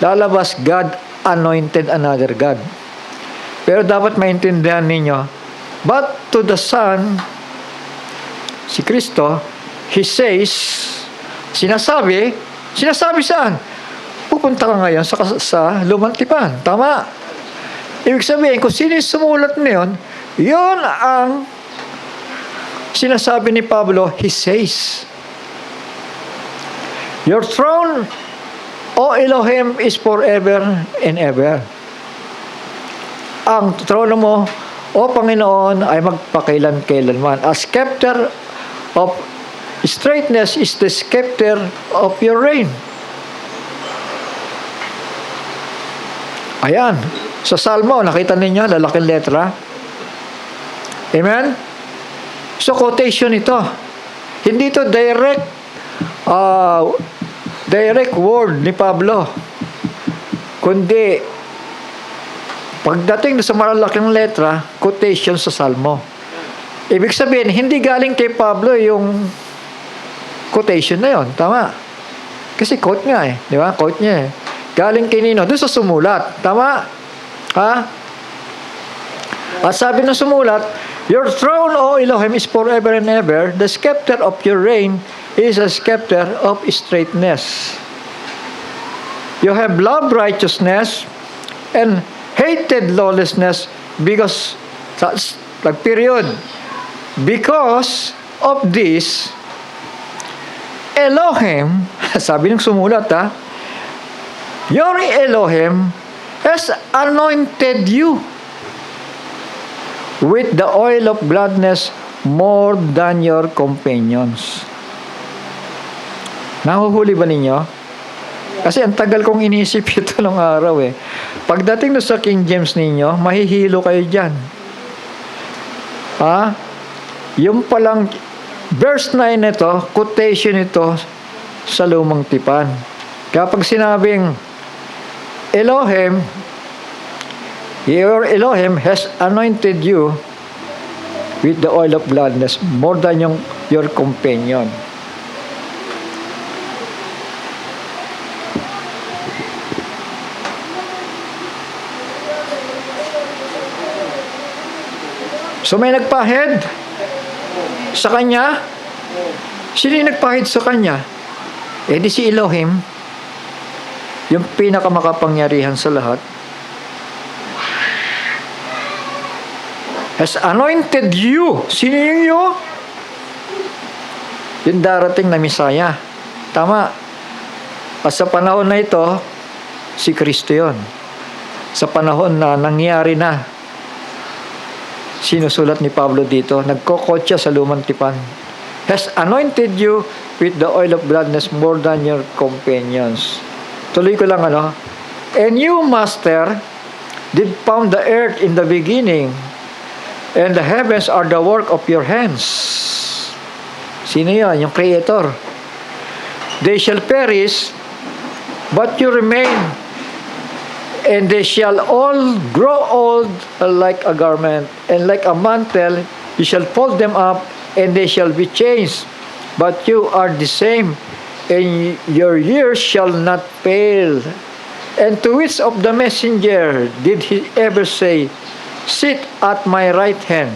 lalabas, God anointed another God. Pero dapat maintindihan ninyo, but to the Son, si Kristo, He says, sinasabi saan? Pupunta ka ngayon sa lumang tipan. Tama. Ibig sabihin, kung sino yung sumulat na yun ang sinasabi ni Pablo, He says, your throne, O Elohim, is forever and ever. Ang trono mo, O Panginoon, ay magpakailan-kailanman. A scepter of straightness is the scepter of your reign. Ayan. Sa Salmo, nakita ninyo, lalaking letra. Amen? So, quotation ito. Hindi ito direct word ni Pablo. Kundi, pagdating sa malalaking letra, quotation sa Salmo. Ibig sabihin, hindi galing kay Pablo yung quotation na yon. Tama? Kasi quote nga eh. Di ba? Quote niya eh. Galing kay Nino. Doon sa sumulat. Tama? Ha? At sabi ng sumulat, your throne, O Elohim, is forever and ever. The scepter of your reign is a scepter of straightness. You have loved righteousness and hated lawlessness because, period. Because of this, Elohim, sabi ng sumulat your Elohim has anointed you with the oil of gladness more than your companions. Nahuhuli ba ninyo? Kasi ang tagal kong inisip ito nung araw eh. Pagdating sa King James ninyo, mahihilo kayo dyan. Yung palang verse 9 nito, quotation ito sa lumang tipan. Kapag sinabing Elohim, your Elohim has anointed you with the oil of gladness more than your companion. So may nagpahid sa kanya. Sino yung nagpahid sa kanya? Di si Elohim, yung pinakamakapangyarihan sa lahat, has anointed you. Sino yung you? Yung darating na Misaya. Tama. At sa panahon na ito, si Kristo yun. Sa panahon na nangyari na, sinusulat ni Pablo dito, nagkokot siya sa lumang tipan. Has anointed you with the oil of gladness more than your companions. Tuloy ko lang And you, Master, did found the earth in the beginning, and the heavens are the work of your hands. Sino yan? Yung Creator. They shall perish, but you remain, and they shall all grow old like a garment, and like a mantle you shall fold them up, and they shall be changed. But you are the same, and your years shall not fail. And to which of the messenger did he ever say, sit at my right hand,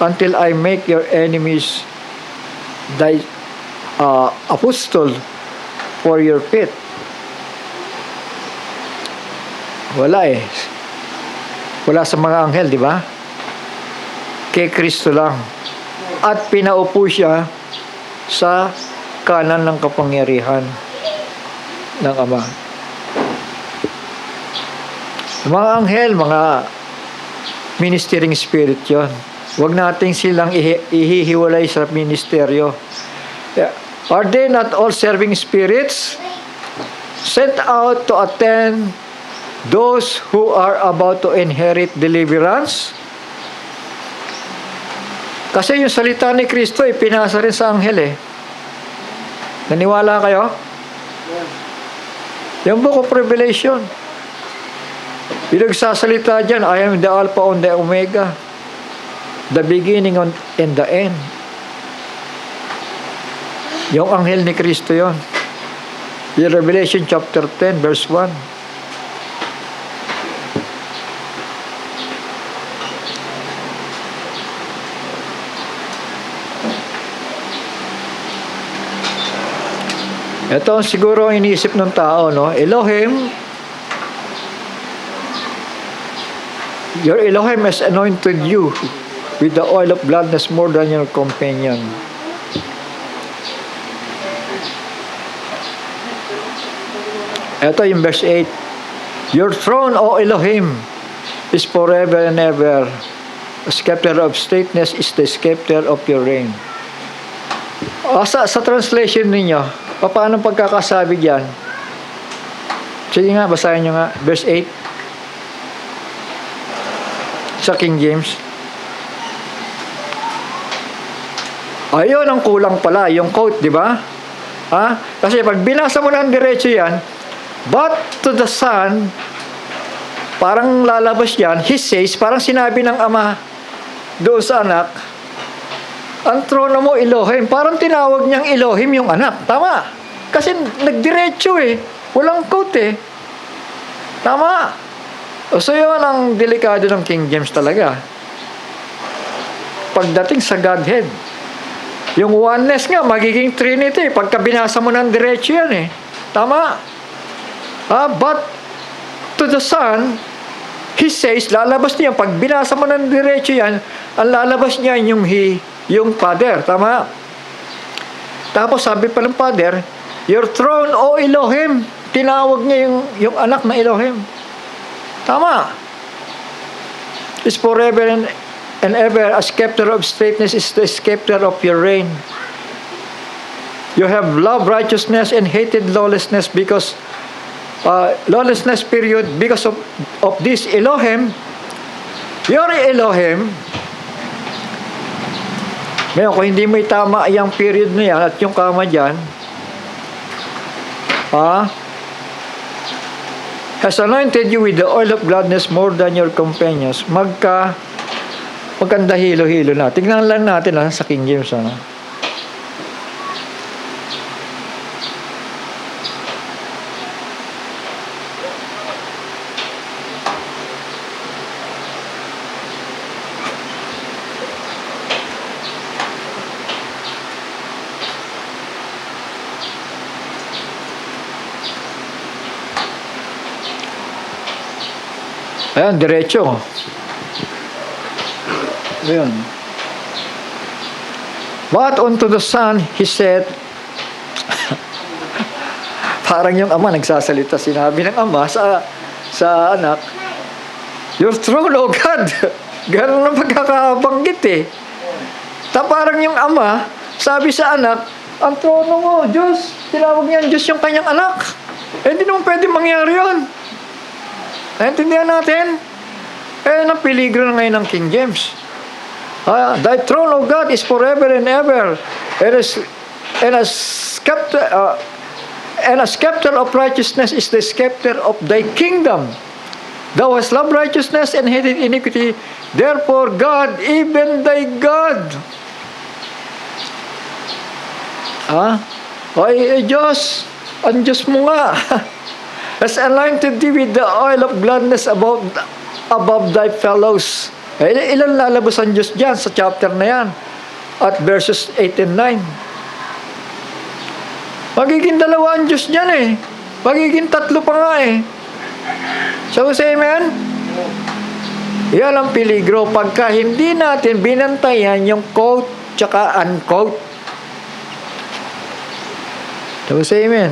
until I make your enemies thy apostle for your feet? Wala eh. Wala sa mga anghel, di ba? Kay Kristo lang. At pinaupo siya sa kanan ng kapangyarihan ng Ama. Mga anghel, mga ministering spirit yon. Huwag nating silang ihihiwalay sa ministeryo. Yeah. Are they not all serving spirits sent out to attend those who are about to inherit deliverance? Kasi yung salita ni Kristo pinasa rin sa anghel eh. Naniwala kayo? Yung Book of Revelation, pinagsasalita dyan, I am the Alpha and the Omega, the beginning and the end. Yung anghel ni Kristo yon. Yung Revelation chapter 10 verse 1. Ito siguro ang iniisip ng tao, no? Elohim, your Elohim has anointed you with the oil of gladness more than your companion. Ito yung verse 8. Your throne, O Elohim, is forever and ever. A scepter of straightness is the scepter of your reign. Sa translation ninyo, paano pagkakasabi diyan? Sige nga, basahin nyo nga. Verse 8. Sa King James. Ayun ang kulang pala, yung quote, di ba? Kasi pag binasa mo ng diretso yan, but to the Son, parang lalabas yan, He says, parang sinabi ng Ama doon sa anak, ang trono mo Elohim, parang tinawag niyang Elohim yung anak. Tama. Kasi nagdiretso eh. Walang quote eh. Tama. So yun ang delikado ng King James talaga. Pagdating sa Godhead, yung oneness nga, magiging Trinity. Pagka binasa mo ng diretso yan eh. Tama. But to the Son, He says, lalabas niya, pag binasa mo ng diretso yan, ang lalabas niya yung Father. Tama. Tapos sabi pa ng Father, your throne, O Elohim. Tinawag niya yung anak na Elohim. Tama. Is forever and ever a scepter of straightness is the scepter of your reign. You have loved righteousness and hated lawlessness because lawlessness period because of this Elohim. Your Elohim. Ngayon, kung hindi mo itama yung period na yan at yung kama dyan, has anointed you with the oil of gladness more than your companions. Magkanda hilo-hilo na. Tingnan lang natin sa King James. Ayan, diretso. Ayan. But unto the Son, He said, parang yung Ama nagsasalita, sinabi ng Ama sa anak, your throne, O God. Ganun ang pagkakabanggit eh. Parang yung Ama, sabi sa anak, ang trono mo, Diyos. Tinawag niyan Diyos yung kanyang anak. Hindi naman pwede mangyari yun. Naintindihan natin? Ang peligro na ngayon ng King James. Thy throne, O God, is forever and ever. And a scepter of righteousness is the scepter of thy kingdom. Thou hast loved righteousness and hated iniquity. Therefore, God, even thy God. Diyos, ang Diyos mo nga. Has anointed thee with the oil of gladness above thy fellows. Ilan lalabas ang Diyos dyan sa chapter na yan? At verses 8 and 9. Magiging dalawa ang Diyos dyan eh. Magiging tatlo pa nga eh. So, say amen? Yan ang peligro. Pagka hindi natin binantayan yung quote tsaka unquote. So, say amen?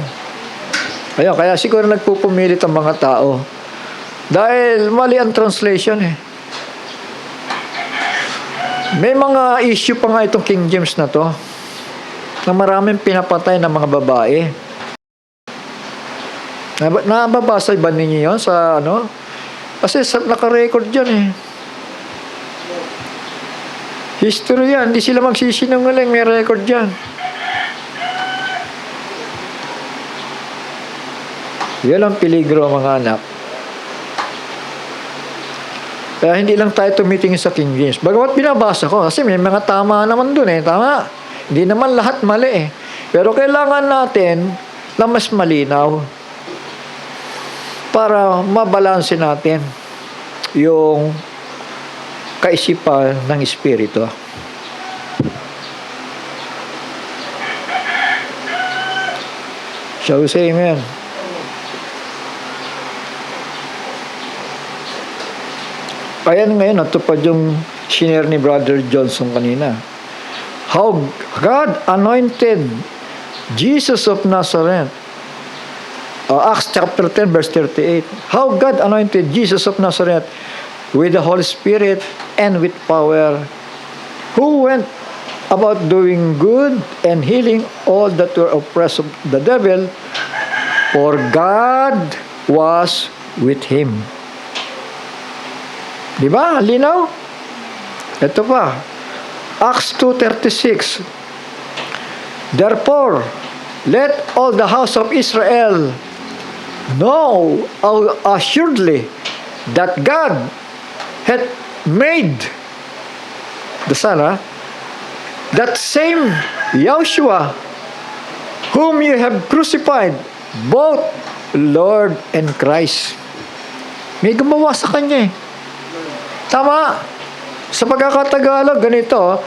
Ayun, kaya siguro nagpupumilit ang mga tao Dahil mali ang translation eh. May mga issue pa nga itong King James na to, na maraming pinapatay ng mga babae. Nababasa ba ninyo yun sa ano? Kasi naka-record dyan eh. History yan. Hindi sila magsisinungaling. May record dyan. Yan ang peligro, mga anak. Kaya hindi lang tayo tumitingin sa King James. Bagamat binabasa ko, kasi may mga tama naman dun eh. Tama. Hindi naman lahat mali eh. Pero kailangan natin na mas malinaw para mabalanse natin yung kaisipan ng Espiritu. Shall we say amen? Ayan ngayon, natupad yung shinare ni Brother Johnson kanina. How God anointed Jesus of Nazareth. Acts chapter 10 verse 38. How God anointed Jesus of Nazareth with the Holy Spirit and with power, who went about doing good and healing all that were oppressed of the devil, for God was with him. Diba? Linaw? Ito pa. Acts 2:36. Therefore, let all the house of Israel know assuredly that God had made the Son, that same Joshua whom you have crucified, both Lord and Christ. May gumawa sa kanya eh. Tama. Sa pagkakatagalog, ganito,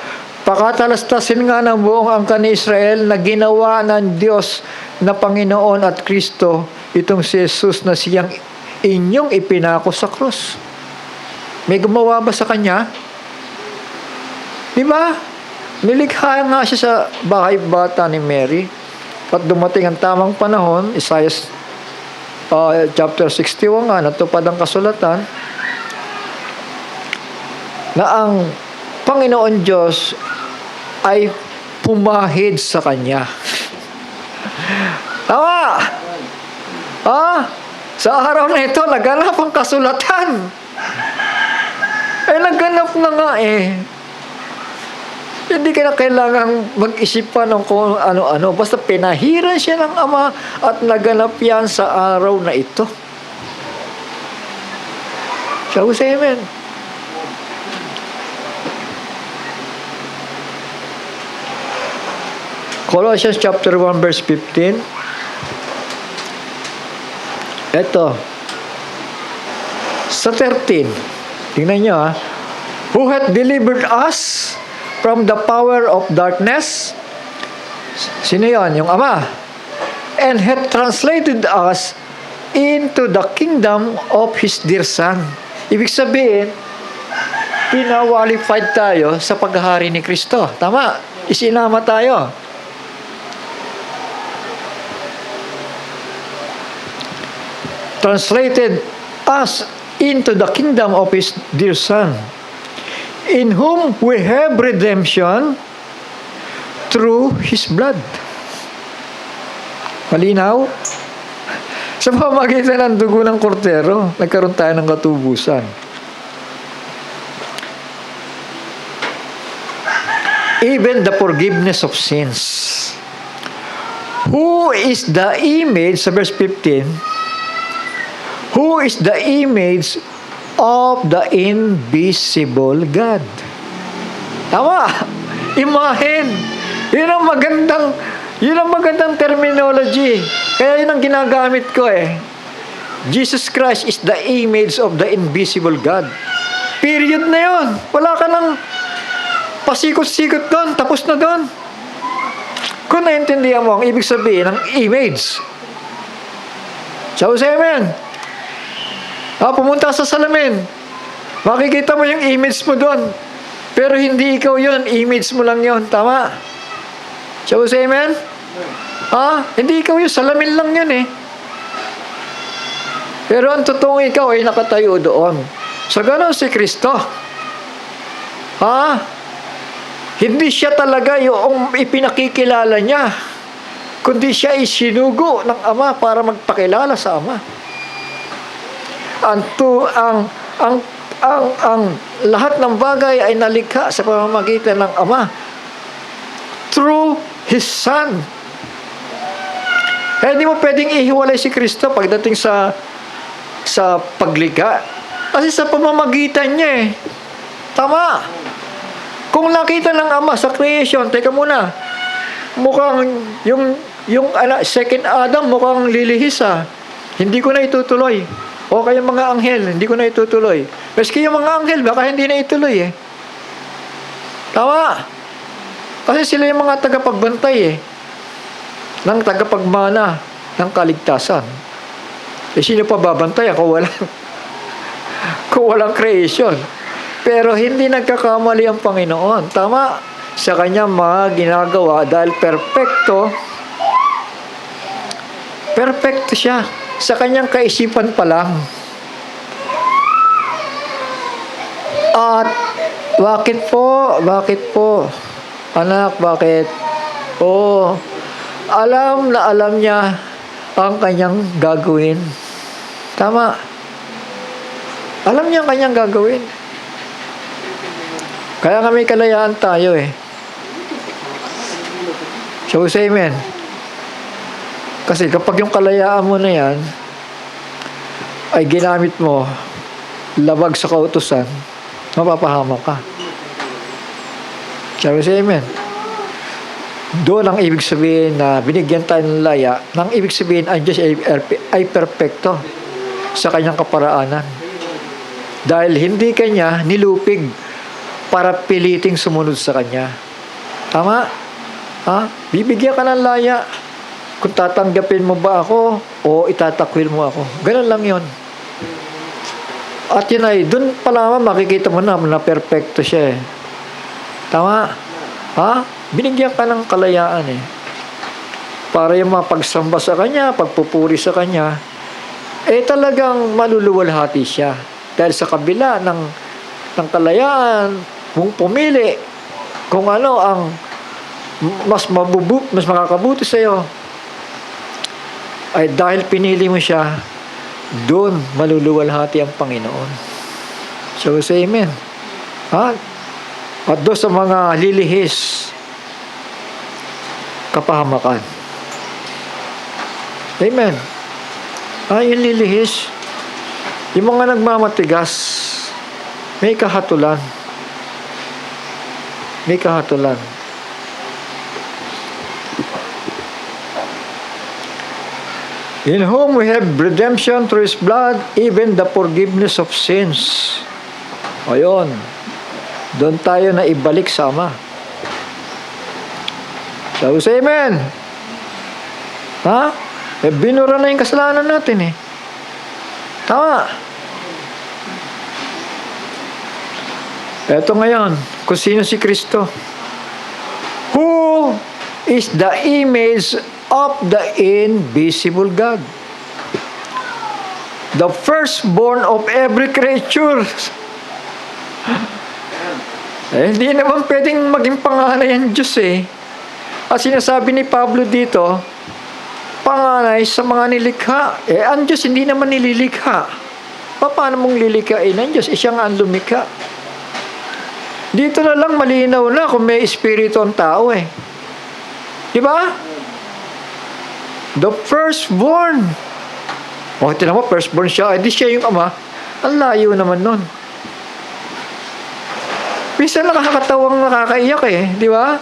pakatalastasin nga ng buong angkan ni Israel na ginawa ng Diyos na Panginoon at Kristo itong si Jesus na siyang inyong ipinako sa krus. May gumawa ba sa kanya? Di ba? Nilikha nga siya sa bahay bata ni Mary. At dumating ang tamang panahon, Isaiah chapter 61 nga, natupad ang kasulatan, na ang Panginoon Diyos ay pumahid sa kanya. Tama! Sa araw na ito, naganap ang kasulatan. Naganap na nga eh. Hindi ka na kailangang mag-isipan ng kung ano-ano. Basta pinahiran siya ng Ama at naganap yan sa araw na ito. Shall we say amen? Colossians chapter 1 verse 15. Ito. Sa 13. Tingnan nyo Who hath delivered us from the power of darkness? Sino yon? Yung Ama. And hath translated us into the kingdom of His dear Son. Ibig sabihin, pinawalified tayo sa paghahari ni Kristo. Tama. Isinama tayo. Translated us into the kingdom of His dear Son, in whom we have redemption through His blood. Malinaw? Sa pamamagitan ng dugo ng kordero, nagkaroon tayo ng katubusan. Even the forgiveness of sins. Who is the image, sa verse 15, who is the image of the invisible God? Tama. Imahen. Yun ang magandang terminology. Kaya yun ang ginagamit ko eh. Jesus Christ is the image of the invisible God. Period na yun. Wala ka nang pasikot-sikot doon. Tapos na doon. Kung naintindihan mo ang ibig sabihin ng image. Shall we say amen? Pumunta sa salamin. Makikita mo yung image mo doon. Pero hindi ikaw yun. Image mo lang yun. Tama? Shall we say amen? Hindi ikaw yun. Salamin lang yun eh. Pero ang totoong ikaw ay nakatayo doon. Sa ganon si Kristo. Ha? Hindi siya talaga yung ipinakikilala niya, kundi siya ay sinugo ng Ama para magpakilala sa Ama. Ang lahat ng bagay ay nalikha sa pamamagitan ng Ama through His Son. Kaya hindi mo pwedeng ihiwalay si Kristo pagdating sa paglikha. Kasi sa pamamagitan niya eh. Tama. Kung nakita ng Ama sa creation, teka muna, mukhang yung second Adam mukhang lilihis ah. Hindi ko na itutuloy. O kaya mga anghel, hindi ko na itutuloy. Maski yung mga anghel, baka hindi na ituloy eh. Tama. Kasi sila yung mga tagapagbantay eh. Ng tagapagmana ng kaligtasan. Eh sino pa babantayan kung walang creation? Pero hindi nagkakamali ang Panginoon. Tama. Sa kanyang mga ginagawa dahil perfecto siya. Sa kanyang kaisipan pa lang. At bakit po? Anak, bakit? Alam na alam niya ang kanyang gagawin. Tama. Alam niya ang kanyang gagawin. Kaya nga may kalayaan tayo eh. So, say amen. Kasi kapag yung kalayaan mo na yan ay ginamit mo labag sa kautusan, mapapahamak ka. So, say amen. Doon ang ibig sabihin na binigyan tayo ng laya, nang ibig sabihin ang Diyos ay perfecto sa kanyang kaparaanan. Dahil hindi kanya nilupig para piliting sumunod sa kanya. Tama? Ha? Bibigyan ka ng laya kung tatanggapin mo ba ako o itatakwil mo ako. Ganun lang yon. At yun ay, dun pa lamang makikita mo na perfecto siya eh. Tama? Ha? Binigyan ka ng kalayaan eh. Para yung mapagsamba sa kanya, pagpupuri sa kanya, eh talagang maluluwalhati siya. Dahil sa kabila ng kalayaan, kung pumili kung ano ang mas makakabuti sa iyo, ay dahil pinili mo siya, doon maluluwalhati ang Panginoon. So say amen. Ha? At doon sa mga lilihis, kapahamakan. Amen. Yung lilihis, yung mga nagmamatigas, may kahatulan. May kahatulan. In whom we have redemption through His blood, even the forgiveness of sins. Ayun. Doon tayo na ibalik sa Ama. So, say amen. Ha? Eh, binura na yung kasalanan natin eh. Tama. Eto ngayon, kung sino si Kristo. Who is the image of the invisible God? The firstborn of every creature. Hindi naman pwedeng maging panganay ang Diyos eh. At sinasabi ni Pablo dito, panganay sa mga nilikha. Ang Diyos hindi naman nililikha. Paano mong lilikhain ang Diyos? Siya nga ang lumikha. Dito na lang malinaw na kung may espiritu ang tao eh. Di ba? The firstborn. Tinan mo, firstborn siya. Di siya yung Ama. Ang layo naman nun. Minsan nakakatawang nakakaiyak eh. Di ba?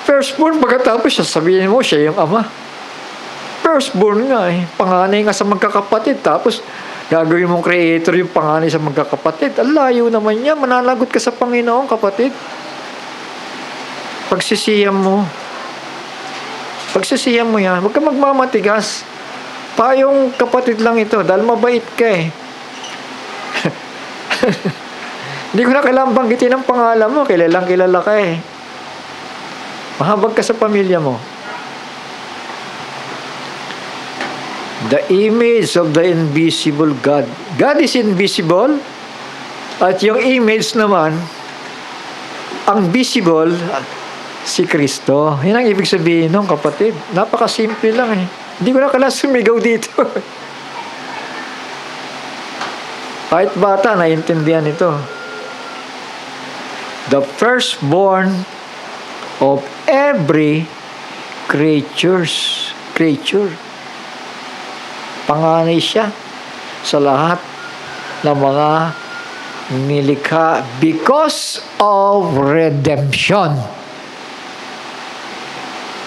Firstborn, pagkatapos siya, sabihin mo siya yung Ama. Firstborn nga eh. Panganay nga sa magkakapatid. Tapos, gagawin mong creator yung panganay sa magkakapatid. Ang layo naman niya. Mananagot ka sa Panginoon, kapatid. Pagsisiyam mo. Pagsisiyam mo yan. Huwag ka magmamatigas. Payong kapatid lang ito. Dahil mabait ka eh. Hindi ko na kailangan banggitin ang pangalan mo. Kilalang kilala ka eh. Mahabag ka sa pamilya mo. The image of the invisible God. God is invisible. At yung image naman, ang visible, si Kristo. Yan ang ibig sabihin nung kapatid. Napakasimple lang eh. Hindi ko na kailangan sumigaw dito. Kahit bata, naiintindihan ito. The firstborn of every creature. Panganay siya sa lahat ng mga nilikha because of redemption.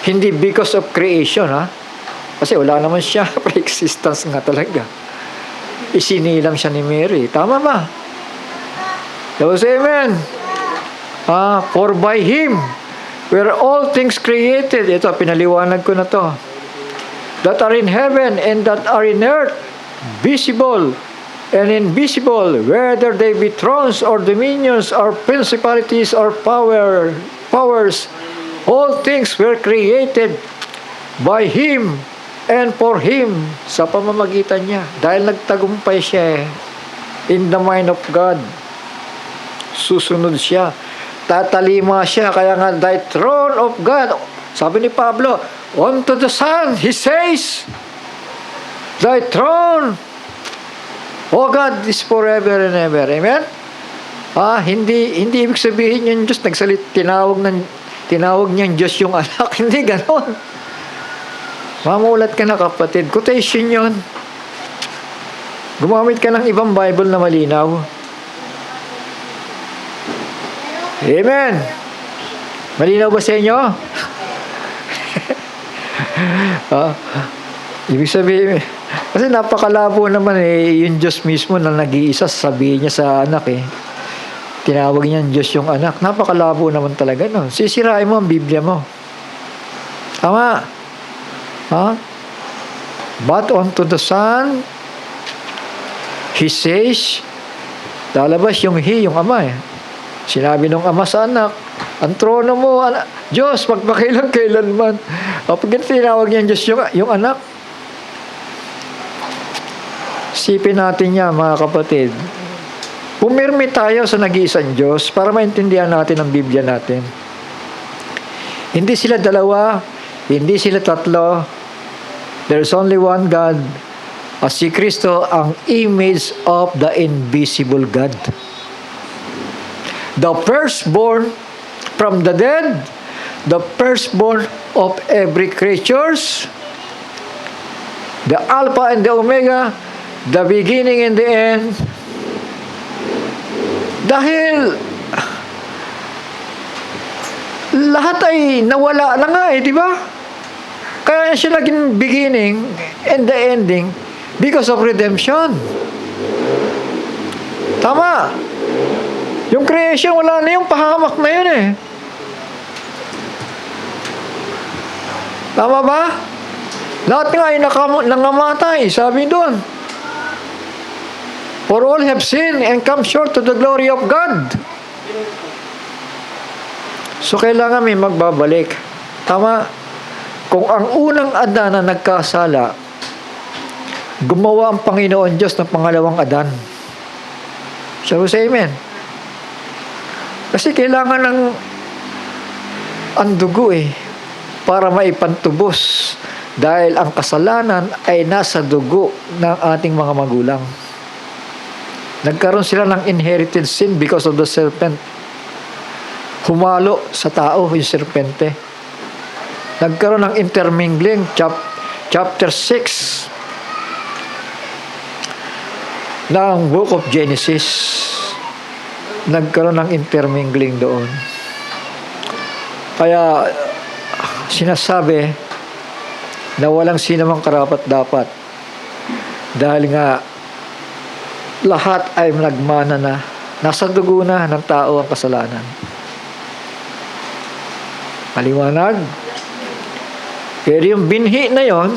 Hindi because of creation, ha? Kasi wala naman siya pre-existence nga talaga. Isinilang siya ni Mary. Tama ba? Tapos, amen. For by Him were all things created. Ito, pinaliwanag ko na to. That are in heaven and that are in earth, visible and invisible, whether they be thrones or dominions or principalities or powers, all things were created by Him and for Him, sa pamamagitan niya. Dahil nagtagumpay siya in the mind of God. Susunod siya. Tatalima siya. Kaya nga, thy throne of God, sabi ni Pablo, unto the Son, He says, thy throne, O God, is forever and ever. Amen? Hindi ibig sabihin yung Diyos, tinawag niyang Diyos yung anak. Hindi ganon. Mamulat ka na kapatid. Quotation yun. Gumamit ka ng ibang Bible na malinaw. Amen. Malinaw ba sa inyo? Ibig sabihin, kasi napakalabo naman yung Diyos mismo na nag-iisa, sabihin niya sa anak tinawag niya Diyos yung anak. Napakalabo naman talaga no. Sisirain mo ang Biblia mo. Tama. But unto the Son, He says, lalabas yung He, yung Ama Sinabi nung Ama sa anak, ang trono mo, Diyos, magpakailan-kailanman. Pag tinawag niya Diyos yung anak, sipin natin niya, mga kapatid. Pumirmi tayo sa nag-iisang Diyos para maintindihan natin ang Biblia natin. Hindi sila dalawa, hindi sila tatlo. There's only one God. At si Kristo ang image of the invisible God. The firstborn from the dead, the firstborn of every creatures, the Alpha and the Omega, the beginning and the end. Dahil lahat ay nawala na nga di ba? Kaya siya naging beginning and the ending because of redemption. Tama. Yung creation, wala na yung pahamak na yun Tama ba? Lahat nga ay nangamatay, sabi doon. For all have sinned and come short to the glory of God. So, kailangan may magbabalik. Tama? Kung ang unang Adan na nagkasala, gumawa ang Panginoon Diyos ng pangalawang Adan. Shall we say amen? Kasi kailangan ng ang dugo para maipantubos. Dahil ang kasalanan ay nasa dugo ng ating mga magulang. Nagkaroon sila ng inherited sin because of the serpent. Humalo sa tao yung serpente. Nagkaroon ng intermingling, chapter 6 ng Book of Genesis. Nagkaroon ng intermingling doon. Kaya sinasabi na walang sinamang karapat-dapat dahil nga lahat ay nagmana na nasa dugo na ng tao ang kasalanan. Maliwanag? Pero yung binhi na yon,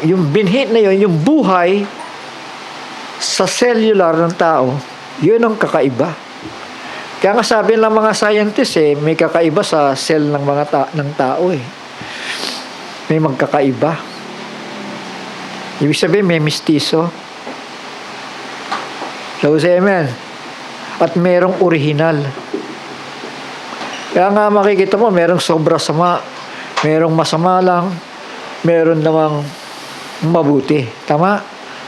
yung binhi na yon, yung buhay sa cellular ng tao, yun ang kakaiba. Kaya nga sabi ng mga scientists may kakaiba sa cell ng mga ng tao May magkakaiba. Ibig sabihin, may mistiso. So, say amen. At merong original. Kaya nga makikita mo, merong sobra sama, merong masama lang, meron namang mabuti. Tama?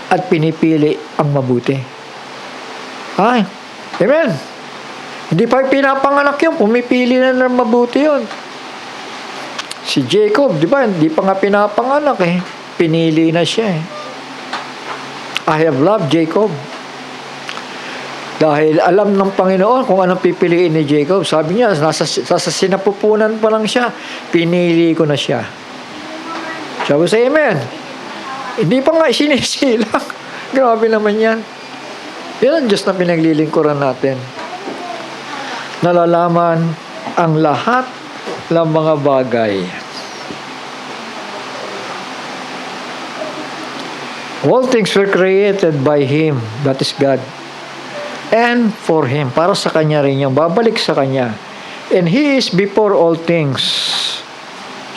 At pinipili ang mabuti. Ay, amen. Hindi pa pinapanganak yun, pumipili na ng mabuti yun. Si Jacob, di ba, hindi pa nga pinapanganak eh. Pinili na siya eh. I have loved Jacob. Dahil alam ng Panginoon kung anong pipiliin ni Jacob. Sabi niya, sa sinapupunan pa lang siya, pinili ko na siya. Sabi sa amen. Hindi pa nga sinisilang. Grabe naman yan. Yan ang Diyos na pinaglilingkuran natin. Nalalaman ang lahat ng mga bagay. All things were created by Him, that is God. And for Him, para sa Kanya rin yung babalik sa Kanya. And He is before all things.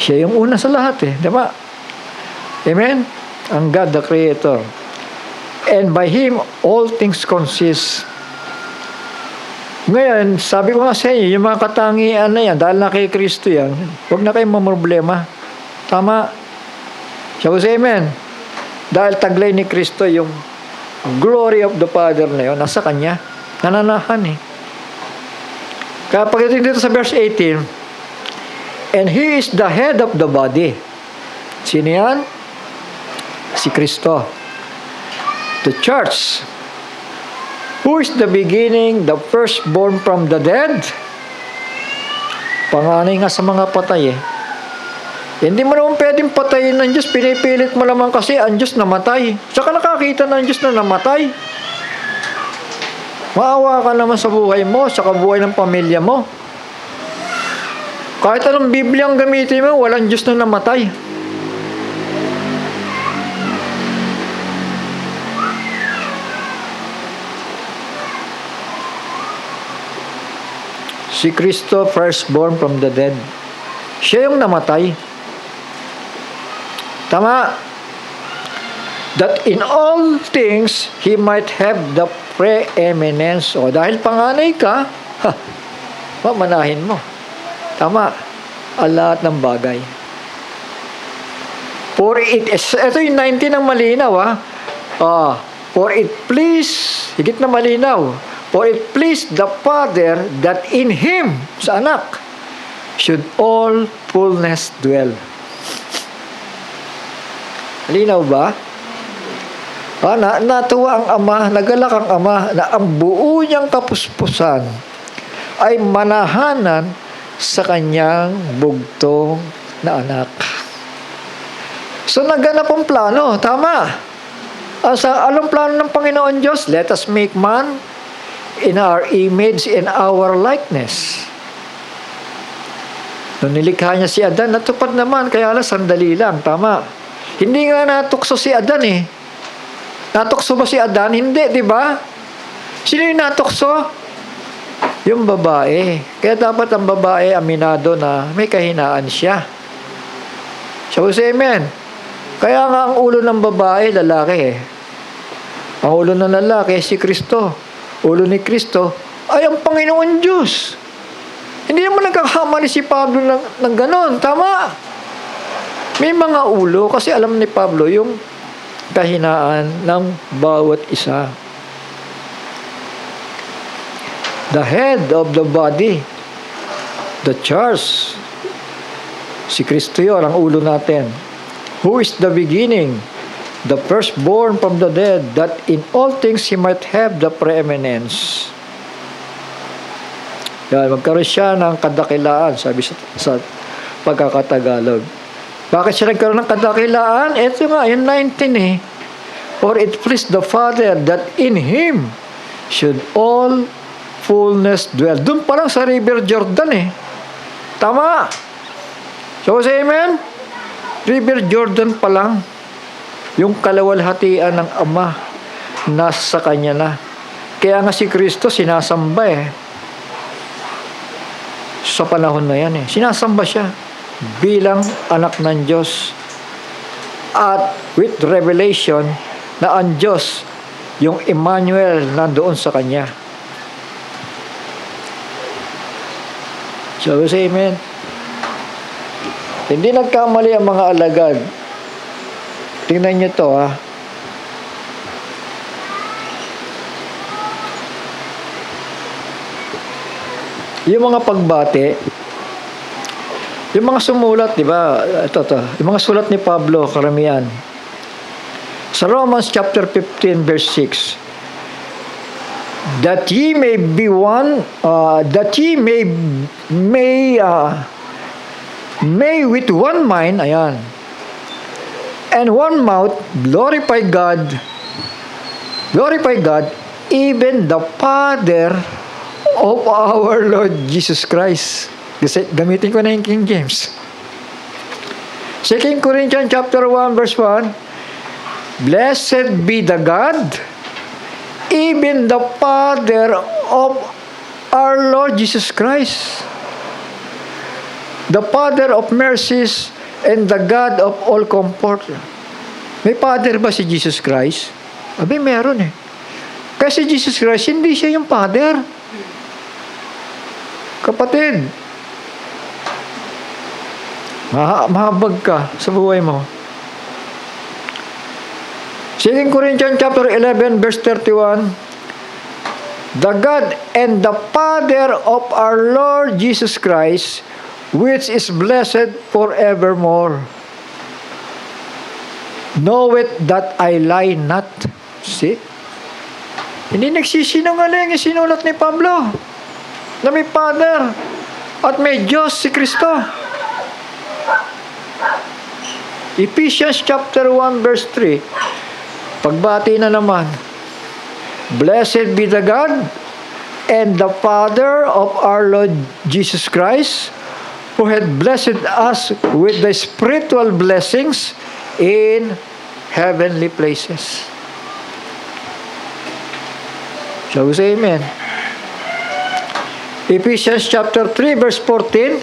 Siya yung una sa lahat eh, di ba? Amen? Ang God, the Creator. And by Him, all things consist. Ngayon, sabi ko nga sa inyo, yung mga katangian na yan, dahil na kay Kristo yan, huwag na kayong mamroblema. Tama? Sabi sa amen. Dahil taglay ni Kristo yung glory of the Father na yun, nasa Kanya. Nananahan eh. Kaya pagdating dito sa verse 18, and He is the head of the body. Sino yan? Si Kristo. The church. Who is the beginning, the firstborn from the dead? Panganay nga sa mga patay eh. Hindi mo naman pwedeng patayin ng Diyos. Pinipilit mo naman kasi ang Diyos namatay. Saka nakakita ng Diyos na namatay. Maawa ka naman sa buhay mo, saka buhay ng pamilya mo. Kahit anong Biblia ang gamitin mo, walang Diyos na namatay. Si Kristo, firstborn from the dead. Siya yung namatay. Tama. That in all things, He might have the preeminence. O dahil panganay ka, mamanahin mo. Tama. Ang lahat ng bagay. For it is, ito yung 19 ang malinaw for it please, higit na malinaw, for it please the Father that in Him, sa anak, should all fullness dwell. Linaw ba? Natuwa ang Ama, nagalak ang Ama na ang buo niyang kapuspusan ay manahanan sa kanyang bugtong na anak. So naganap ang plano, tama. Anong plano ng Panginoon Diyos? Let us make man in our image, in our likeness. Nung nilikha niya si Adan, natupad naman, kaya sandali lang, tama. Hindi nga natukso si Adan eh. Natukso ba si Adan? Hindi, di ba? Sino yung natukso? Yung babae. Kaya dapat ang babae aminado na may kahinaan siya. Sabi sa amen. Kaya nga ang ulo ng babae, lalaki eh. Ang ulo ng lalaki, si Kristo. Ulo ni Kristo ay ang Panginoon Diyos. Hindi naman nagkakamali si Pablo ng ganon. Tama. May mga ulo kasi alam ni Pablo yung kahinaan ng bawat isa. The head of the body, the church. Si Kristo yun, ang ulo natin. Who is the beginning, the firstborn from the dead, that in all things He might have the preeminence. Yan, magkaroon siya ng kadakilaan, sabi sa pagkakatagalog. Bakit siya nagkaroon ng kadakilaan? Ito nga, yung 19 eh. For it pleased the Father that in Him should all fullness dwell. Doon pa lang sa River Jordan eh. Tama. So, say amen? River Jordan pa lang. Yung kalawalhatian ng Ama nasa Kanya na. Kaya nga si Kristo sinasamba eh. Sa panahon na yan eh. Sinasamba siya bilang anak ng Diyos. at with revelation na ang Diyos, yung Emmanuel, nandoon sa kanya. So, say amen. Hindi nagkamali ang mga alagad. Tingnan nyo to, ha. Yung mga pagbati, yung mga sumulat, di ba? Ito. Yung mga sulat ni Pablo, karamihan. Sa Romans chapter 15, verse 6. That ye may be one, that ye may with one mind, ayan, and one mouth glorify God, even the Father of our Lord Jesus Christ. Kasi gamitin ko na yung King James. 2 Corinthians chapter 1 verse 1. Blessed be the God, even the Father of our Lord Jesus Christ, the Father of mercies and the God of all comfort. May Father ba si Jesus Christ? Abi, meron eh. Kasi Jesus Christ, hindi siya yung Father. Kapatid, mahabag ka sa buhay mo. 2 Corinthians chapter 11 verse 31. The God and the Father of our Lord Jesus Christ, which is blessed forevermore, knoweth that I lie not. See? Hindi nagsisinungaling yung sinulat ni Pablo na may Father at may Diyos si Kristo. Ephesians chapter 1 verse 3. Pagbati na naman. Blessed be the God and the Father of our Lord Jesus Christ, who had blessed us with the spiritual blessings in heavenly places. Shall we say amen? Ephesians chapter 3 verse 14.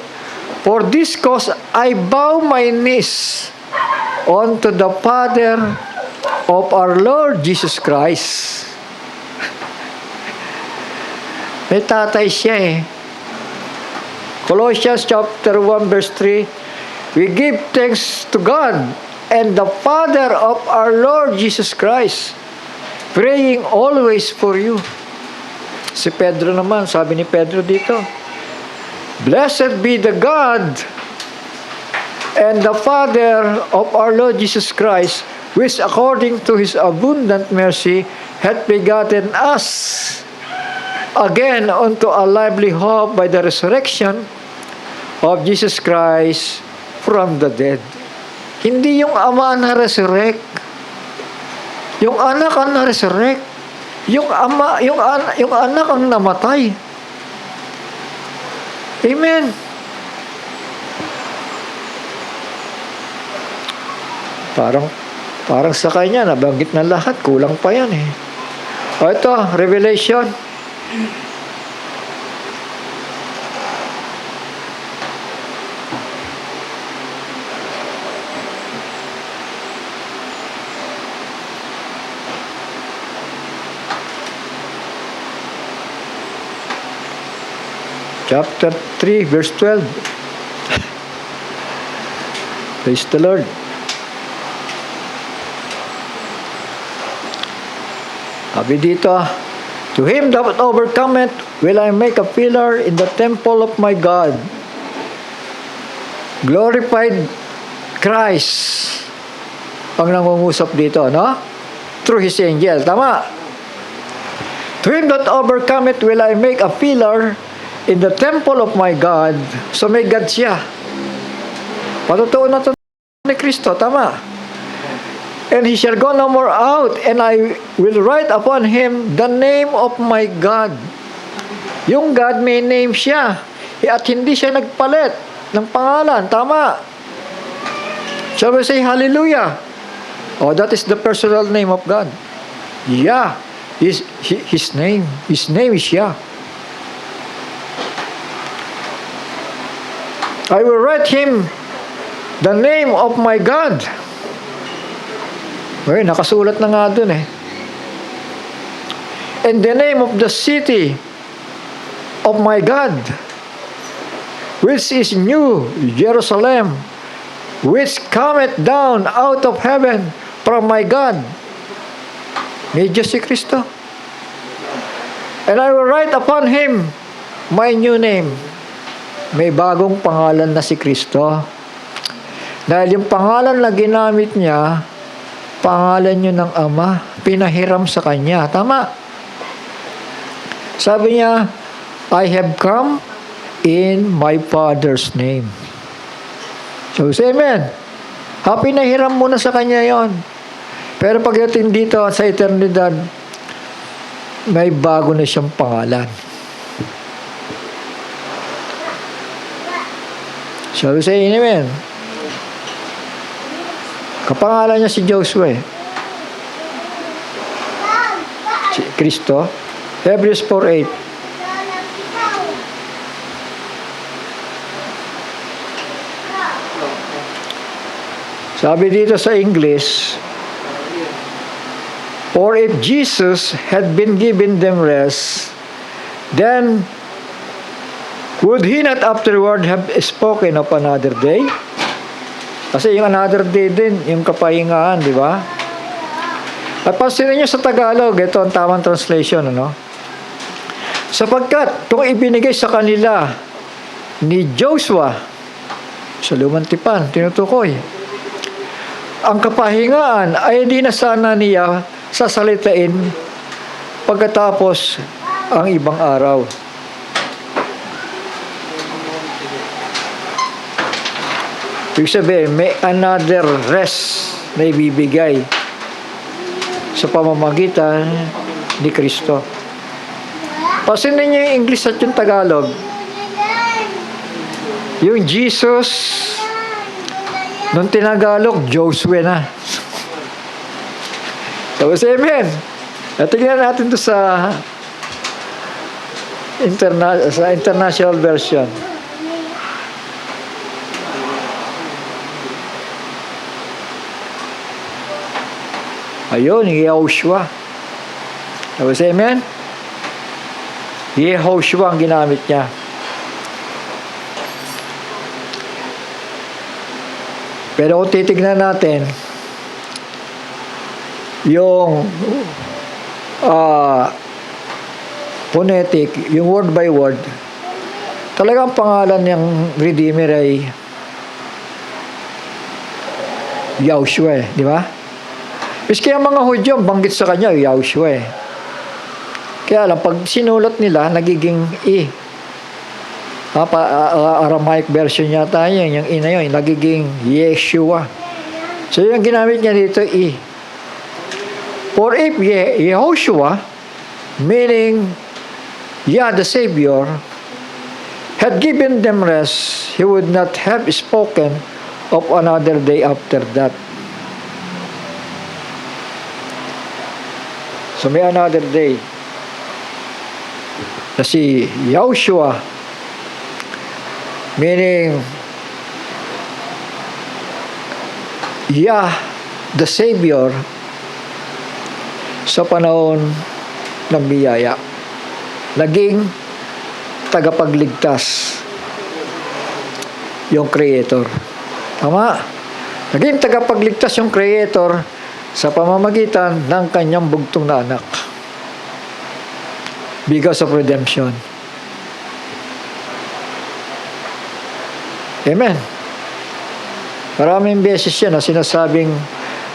For this cause I bow my knees unto the Father of our Lord Jesus Christ. May tatay siya eh. Colossians chapter 1 verse 3. We give thanks to God and the Father of our Lord Jesus Christ, praying always for you. Si Pedro naman, sabi ni Pedro dito, Blessed be the God and the Father of our Lord Jesus Christ, which according to His abundant mercy hath begotten us again unto a lively hope by the resurrection of Jesus Christ from the dead. Hindi yung ama na resurrect, yung anak ang na-resurrect, yung anak ang namatay. Amen. Parang sa kanya, nabanggit na lahat. Kulang pa yan eh. O ito, Revelation. Chapter 3, verse 12. Praise the Lord. Sabi dito, to him that overcometh will I make a pillar in the temple of my God. Glorified Christ ang nangungusap dito, no? Through His angel. Tama. To him that overcometh will I make a pillar in the temple of my God. So may God siya. Patutuon na ito ni Kristo. Tama. And he shall go no more out, and I will write upon him the name of my God. Yung God may name siya. At hindi siya nagpalit ng pangalan. Tama. Shall we say hallelujah? Oh, that is the personal name of God. Yeah. His name is Yah. I will write him the name of my God Okay, nakasulat na nga dun eh. And the name of the city of my God, which is New Jerusalem, which cometh down out of heaven from my God. May Diyos si Kristo. And I will write upon him my new name. May bagong pangalan na si Kristo. Dahil yung pangalan na ginamit niya, pangalan yun ng Ama, pinahiram sa Kanya. Tama. Sabi niya, I have come in my Father's name. So, say amen. Pinahiram muna sa Kanya yon. Pero pagdating dito sa eternidad, may bago na siyang pangalan. So, say amen. Kapangalan niya si Joshua. Si Kristo. Hebrews 4:8. Sabi dito sa English, for if Jesus had been given them rest, then would he not afterward have spoken of another day? Kasi yung another day din, yung kapahingaan, di ba? At pansinin nyo sa Tagalog, ito ang tamang translation, ano? Sapagkat, kung ibinigay sa kanila ni Joshua, sa Lumang Tipan, tinutukoy, ang kapahingaan ay hindi na sana niya sasalitain pagkatapos ang ibang araw. Ibig sabihin, may another rest na ibibigay sa pamamagitan ni Kristo. Pasinin niyo yung English at yung Tagalog. Yung Jesus, nung tinagalog, Joshua na. So, amen. At tingnan natin to sa international version. Ayun, Yehoshua. Tapos, amen? Yehoshua ang ginamit niya. Pero kung titignan natin, yung phonetic, yung word by word, talagang pangalan ng Redeemer ay Yahushua, di ba? Miski ang mga Hudyo, banggit sa kanya, Yahushua. Kaya lang, pag sinulat nila, nagiging I. Aramaic version yata yun, yung I na yun, nagiging Yeshua. So, yung ginamit niya dito, I. For if Yehoshua, meaning Yah the Savior, had given them rest, he would not have spoken of another day after that. So may another day na si Yahushua, meaning Yah the Savior, sa panahon ng biyaya, naging tagapagligtas yung Creator. Tama? Naging tagapagligtas yung Creator sa pamamagitan ng kanyang bugtong na anak. Because of redemption. Amen. Maraming beses yan na sinasabing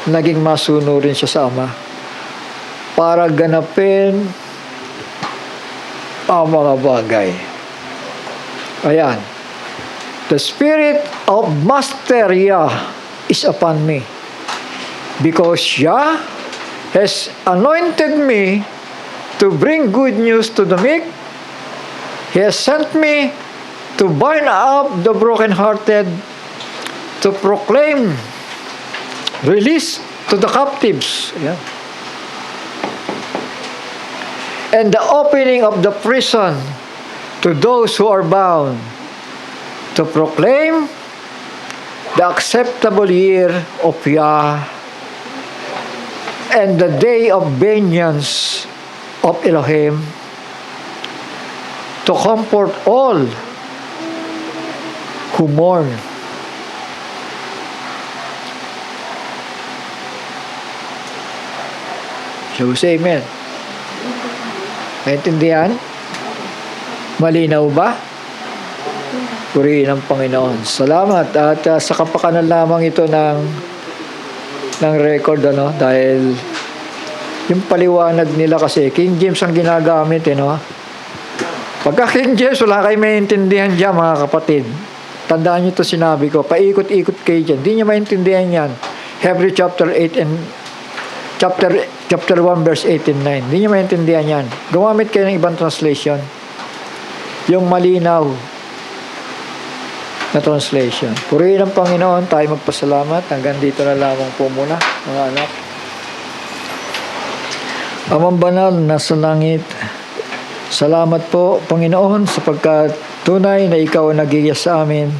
naging masunurin siya sa Ama para ganapin ang mga bagay. Ayan. The Spirit of Master Yah is upon me, because Yah has anointed me to bring good news to the meek. He has sent me to bind up the brokenhearted, to proclaim release to the captives. Ayan. And the opening of the prison to those who are bound, to proclaim the acceptable year of Yah and the day of vengeance of Elohim, to comfort all who mourn. So say amen. Naintindihan? Malinaw ba? Purihin ang Panginoon. Salamat. At sa kapakanan lamang ito ng record, ano, dahil yung paliwanag nila kasi, King James ang ginagamit, no? Pagka King James, wala kayo maintindihan dyan, mga kapatid. Tandaan nyo ito sinabi ko, paikot-ikot kayo dyan. Hindi nyo maintindihan yan. Hebrew chapter 8 and chapter 1 verse 8 and 9. Hindi nyo maintindihan yan. Gumamit kayo ng ibang translation. Yung malinaw na translation. Purihin ang Panginoon, tayo magpasalamat. Hanggang dito na lamang po muna, mga anak. Amang banal, nasa langit, salamat po, Panginoon, sapagkat tunay na ikaw ang nagiging sa amin.